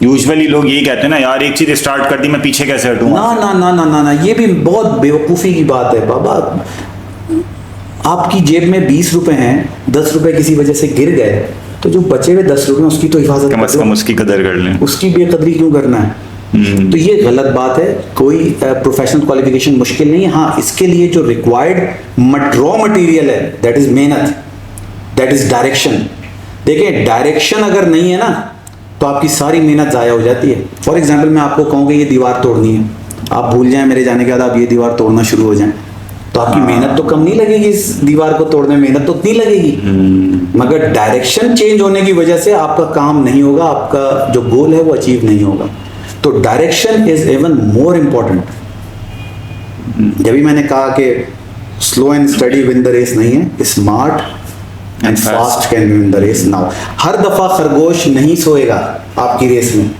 यूजुअली लोग यही कहते हैं ना, यार एक चीज स्टार्ट कर दी मैं पीछे कैसे हटूंगा। ना ना ना ना ना ना, ये भी बहुत बेवकूफ़ी की बात है बाबा। आपकी जेब में 20 रुपए हैं, 10 रुपए किसी वजह से गिर गए, तो जो बचे हुए 10 रुपए उसकी तो हिफाजत कम से कम उसकी कदर कर लें। उसकी बेकदरी क्यों करना है? तो ये गलत बात है। कोई प्रोफेशनल क्वालिफिकेशन मुश्किल नहीं है। हाँ, इसके लिए जो रिक्वायर्ड रॉ मटेरियल है, दैट इज मेहनत, दैट इज डायरेक्शन। देखिए, डायरेक्शन अगर नहीं है ना तो आपकी सारी मेहनत ज़ाया हो जाती है। फॉर एग्जाम्पल, मैं आपको कहूँ कि ये दीवार तोड़नी है, आप भूल जाएं मेरे जाने के बाद आप ये दीवार तोड़ना शुरू हो जाएं, तो आपकी मेहनत तो कम नहीं लगेगी, इस दीवार को तोड़ने में मेहनत तो उतनी लगेगी, मगर डायरेक्शन चेंज होने की वजह से आपका काम नहीं होगा, आपका जो गोल है वो अचीव नहीं होगा। तो direction is even more important. जब भी मैंने कहा कि slow and steady win the race नहीं है, smart and fast can win the race. Now हर दफा खरगोश नहीं सोएगा आपकी रेस में,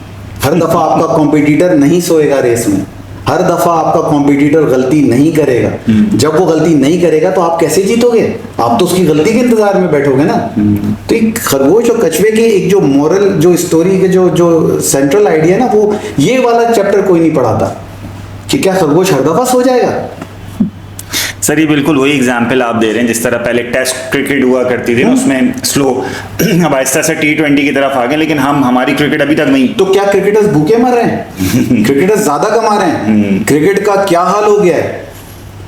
हर दफा आपका कॉम्पिटिटर नहीं सोएगा रेस में, हर दफा आपका कॉम्पिटिटर गलती नहीं करेगा। जब वो गलती नहीं करेगा तो आप कैसे जीतोगे? आप तो उसकी गलती के इंतजार में बैठोगे ना। तो एक खरगोश और कछुए के एक जो मोरल, जो स्टोरी के जो सेंट्रल आइडिया ना, वो ये वाला चैप्टर कोई नहीं पढ़ाता कि क्या खरगोश हर दफा सो जाएगा। सर ये बिल्कुल वही एग्जाम्पल आप दे रहे हैं, जिस तरह पहले टेस्ट क्रिकेट हुआ करती थी ना, उसमें स्लो, अब आहिस्ता से T20 की तरफ आ गए, लेकिन हमारी क्रिकेट अभी तक नहीं। तो क्या क्रिकेटर्स भूखे मर रहे हैं? क्रिकेटर्स ज्यादा कमा रहे हैं। क्रिकेट का क्या हाल हो गया है?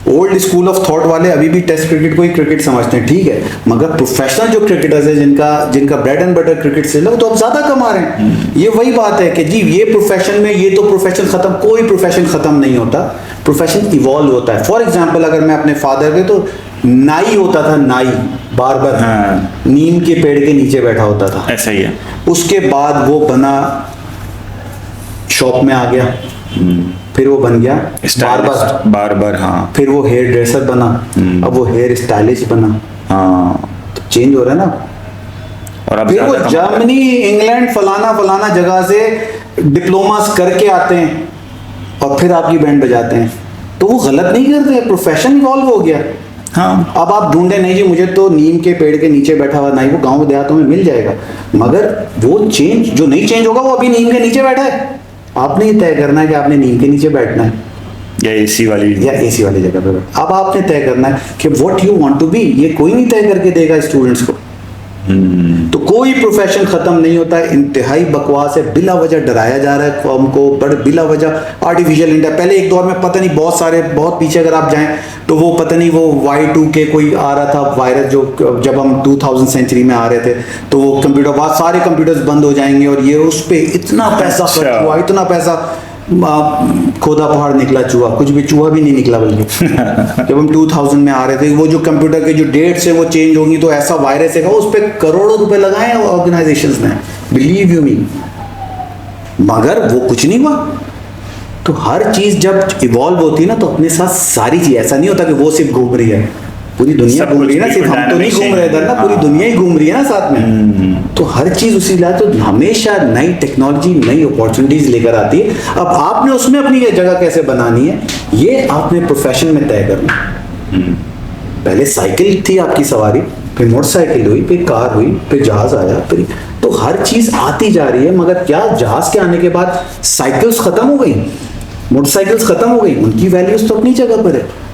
ओल्ड स्कूल ऑफ थॉट वाले अभी भी टेस्ट क्रिकेट को ही क्रिकेट समझते हैं, ठीक है, मगर प्रोफेशनल जो क्रिकेटर्स हैं, जिनका ब्रेड एंड बटर क्रिकेट से लो, तो अब ज्यादा कमा रहे हैं। ये वही बात है कि जी ये प्रोफेशन में, ये तो प्रोफेशन खत्म, कोई प्रोफेशन खत्म नहीं होता, प्रोफेशन इवॉल्व होता है। फॉर एग्जाम्पल, अगर मैं अपने फादर के, तो नाई होता था, नाई बार्बर, नीम के पेड़ के नीचे बैठा होता था, ऐसा ही है। उसके बाद वो बना, शॉप में आ गया, फिर वो बन गया बार्बर, हाँ, फिर वो हेयर ड्रेसर बना, अब वो हेयर स्टाइलिस्ट बना, हाँ, तो चेंज हो रहा है ना। और अब फिर वो जर्मनी, इंग्लैंड, फलाना जगह से डिप्लोमास करके आते हैं और फिर आपकी बैंड बजाते हैं, तो वो गलत नहीं करते, प्रोफेशन इवॉल्व हो गया। हाँ, अब आप ढूंढे नहीं जी मुझे तो नीम के पेड़ के नीचे बैठा हुआ नहीं, वो गांव देहातों में मिल जाएगा, मगर वो चेंज जो नहीं चेंज होगा वो अभी नीम के नीचे बैठा है। आपने ये तय करना है कि आपने नीम के नीचे बैठना है या एसी वाली जगह पर। अब आपने तय करना है कि what you want to be. ये कोई नहीं तय करके देगा स्टूडेंट्स को। तो कोई प्रोफेशन खत्म नहीं होता है। इंतहाई बकवास है, बिला वजह डराया जा रहा है कौम को, बड़े बिला वजह आर्टिफिशियल इंडिया। पहले एक दौर में पता नहीं बहुत पीछे अगर आप जाएं तो वो पता नहीं वो Y2K कोई आ रहा था वायरस, जो जब हम 2000 सेंचुरी में आ रहे थे, तो वो कंप्यूटर, बाद सारे कंप्यूटर्स बंद हो जाएंगे और ये उस पे इतना पैसा खर्च हुआ, इतना पैसा, खोदा पहाड़ निकला चूहा, कुछ भी चूहा भी नहीं निकला। बल्कि जब हम 2000 में आ रहे थे, वो जो कंप्यूटर के जो डेट्स है वो चेंज होंगी, तो ऐसा वायरस है, उस पर करोड़ों रुपए लगाए हैं ऑर्गेनाइजेशंस ने, बिलीव यू मी, मगर वो कुछ नहीं हुआ। तो हर चीज जब इवॉल्व होती है ना, तो अपने साथ सारी चीज, ऐसा नहीं होता कि वो सिर्फ घूम रही है, पूरी दुनिया घूम रही है ना, सिर्फ हम तो नहीं घूम रहे इधर ना, पूरी दुनिया ही घूम रही है ना साथ में। तो हर चीज उसी लाए, तो हमेशा नई टेक्नोलॉजी, नई अपॉर्चुनिटीज लेकर आती है। अब आपने उसमें अपनी जगह कैसे बनानी है, ये आपने प्रोफेशन में तय करना। पहले साइकिल थी आपकी सवारी, फिर मोटरसाइकिल हुई, फिर कार हुई, फिर जहाज आया, फिर तो हर चीज आती जा रही है। मगर क्या जहाज के आने के बाद साइकिल्स खत्म हो गई, मोटरसाइकिल्स खत्म हो गई? उनकी वैल्यूज तो अपनी जगह पर है।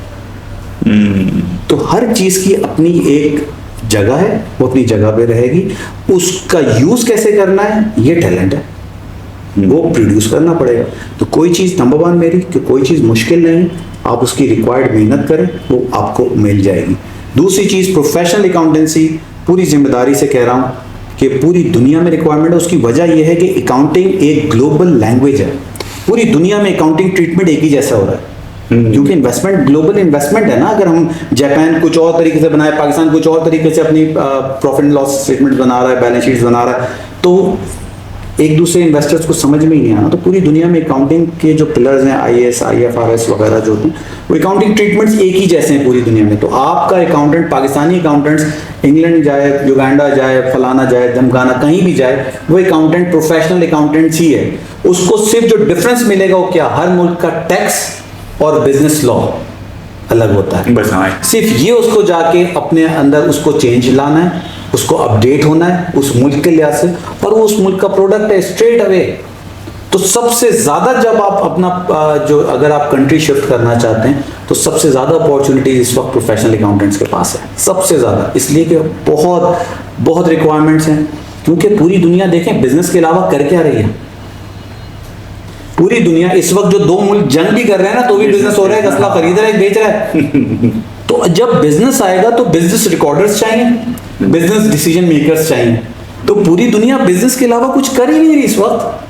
तो हर चीज की अपनी एक जगह है, वो अपनी जगह पे रहेगी। उसका यूज कैसे करना है, ये टैलेंट है। वो प्रोड्यूस करना पड़ेगा। तो कोई चीज़ नंबर वन मेरी कि कोई चीज़ मुश्किल नहीं, आप उसकी रिक्वायर्ड मेहनत करें, वो आपको मिल जाएगी। दूसरी चीज़ प्रोफेशनल अकाउंटेंसी, पूरी जिम्मेदारी से कह रहा हूँ कि पूरी दुनिया में रिक्वायरमेंट है। उसकी वजह यह है कि अकाउंटिंग एक ग्लोबल लैंग्वेज है। पूरी दुनिया में अकाउंटिंग ट्रीटमेंट एक ही जैसा हो रहा है, क्योंकि इन्वेस्टमेंट ग्लोबल इन्वेस्टमेंट है ना। अगर हम जापान कुछ और तरीके से बनाए, पाकिस्तान कुछ और तरीके से अपनी प्रॉफिट एंड लॉस स्टेटमेंट बना रहा है, बैलेंस शीट्स बना रहा है, तो एक दूसरे इन्वेस्टर्स को समझ में ही नहीं आना। तो पूरी दुनिया में अकाउंटिंग के जो पिलर्स हैं, IAS IFRS वगैरह जो होते हैं, वो अकाउंटिंग ट्रीटमेंट्स एक ही जैसे हैं पूरी दुनिया में। तो आपका अकाउंटेंट, पाकिस्तानी अकाउंटेंट्स इंग्लैंड जाए, युगांडा जाए, फलाना जाए, धमकाना, कहीं भी जाए, वो अकाउंटेंट प्रोफेशनल अकाउंटेंट्स ही है। उसको सिर्फ जो डिफरेंस मिलेगा वो क्या, हर मुल्क का टैक्स और बिजनेस लॉ अलग होता है। बस हाँ, सिर्फ ये उसको जाके अपने अंदर उसको चेंज लाना है, उसको अपडेट होना है उस मुल्क के लिहाज से, और वो उस मुल्क का प्रोडक्ट है स्ट्रेट अवे। तो सबसे ज्यादा जब आप अपना जो अगर आप कंट्री शिफ्ट करना चाहते हैं, तो सबसे ज्यादा अपॉर्चुनिटी इस वक्त प्रोफेशनल अकाउंटेंट्स के पास है, सबसे ज्यादा। इसलिए कि बहुत बहुत रिक्वायरमेंट्स हैं, क्योंकि पूरी दुनिया देखें बिजनेस के अलावा कर क्या रही है। पूरी दुनिया इस वक्त जो दो मुल्क जंग भी कर रहे हैं ना, तो भी बिजनेस हो रहा है, असला खरीद रहा है, बेच रहा है। तो जब बिजनेस आएगा तो बिजनेस रिकॉर्डर्स चाहिए, बिजनेस डिसीजन मेकर्स चाहिए। तो पूरी दुनिया बिजनेस के अलावा कुछ कर ही नहीं रही इस वक्त।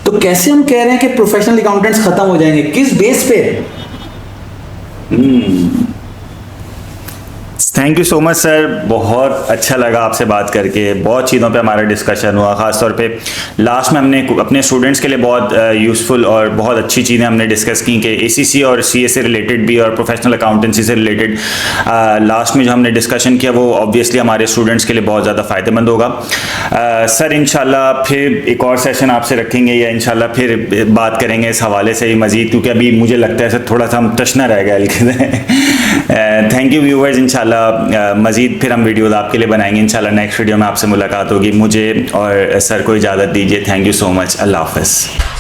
तो कैसे हम कह रहे हैं कि प्रोफेशनल अकाउंटेंट्स खत्म हो जाएंगे, किस बेस पे? Thank you so much sir, बहुत अच्छा लगा आपसे बात करके। बहुत चीज़ों पे हमारा डिस्कशन हुआ, ख़ासतौर पे लास्ट में हमने अपने स्टूडेंट्स के लिए बहुत यूज़फुल और बहुत अच्छी चीज़ें हमने डिस्कस की कि ACC और CA से रिलेटेड भी और प्रोफेशनल अकाउंटेंसी से रिलेटेड लास्ट में जो हमने डिस्कशन किया वो ऑब्वियसली हमारे स्टूडेंट्स के लिए बहुत ज़्यादा फ़ायदेमंद होगा। सर इंशाल्लाह फिर एक और सेशन आपसे रखेंगे, या इंशाल्लाह फिर बात करेंगे इस हवाले से ही मज़ीद, क्योंकि अभी मुझे लगता है सर थोड़ा सा हम तशना रह गया। थैंक यू व्यूवर्स, इंशाल्लाह मज़ीद फिर हम वीडियोज़ आपके लिए बनाएंगे। इंशाल्लाह नेक्स्ट वीडियो में आपसे मुलाकात होगी। मुझे और सर को इजाज़त दीजिए। थैंक यू सो मच, अल्लाह हाफ़िज़।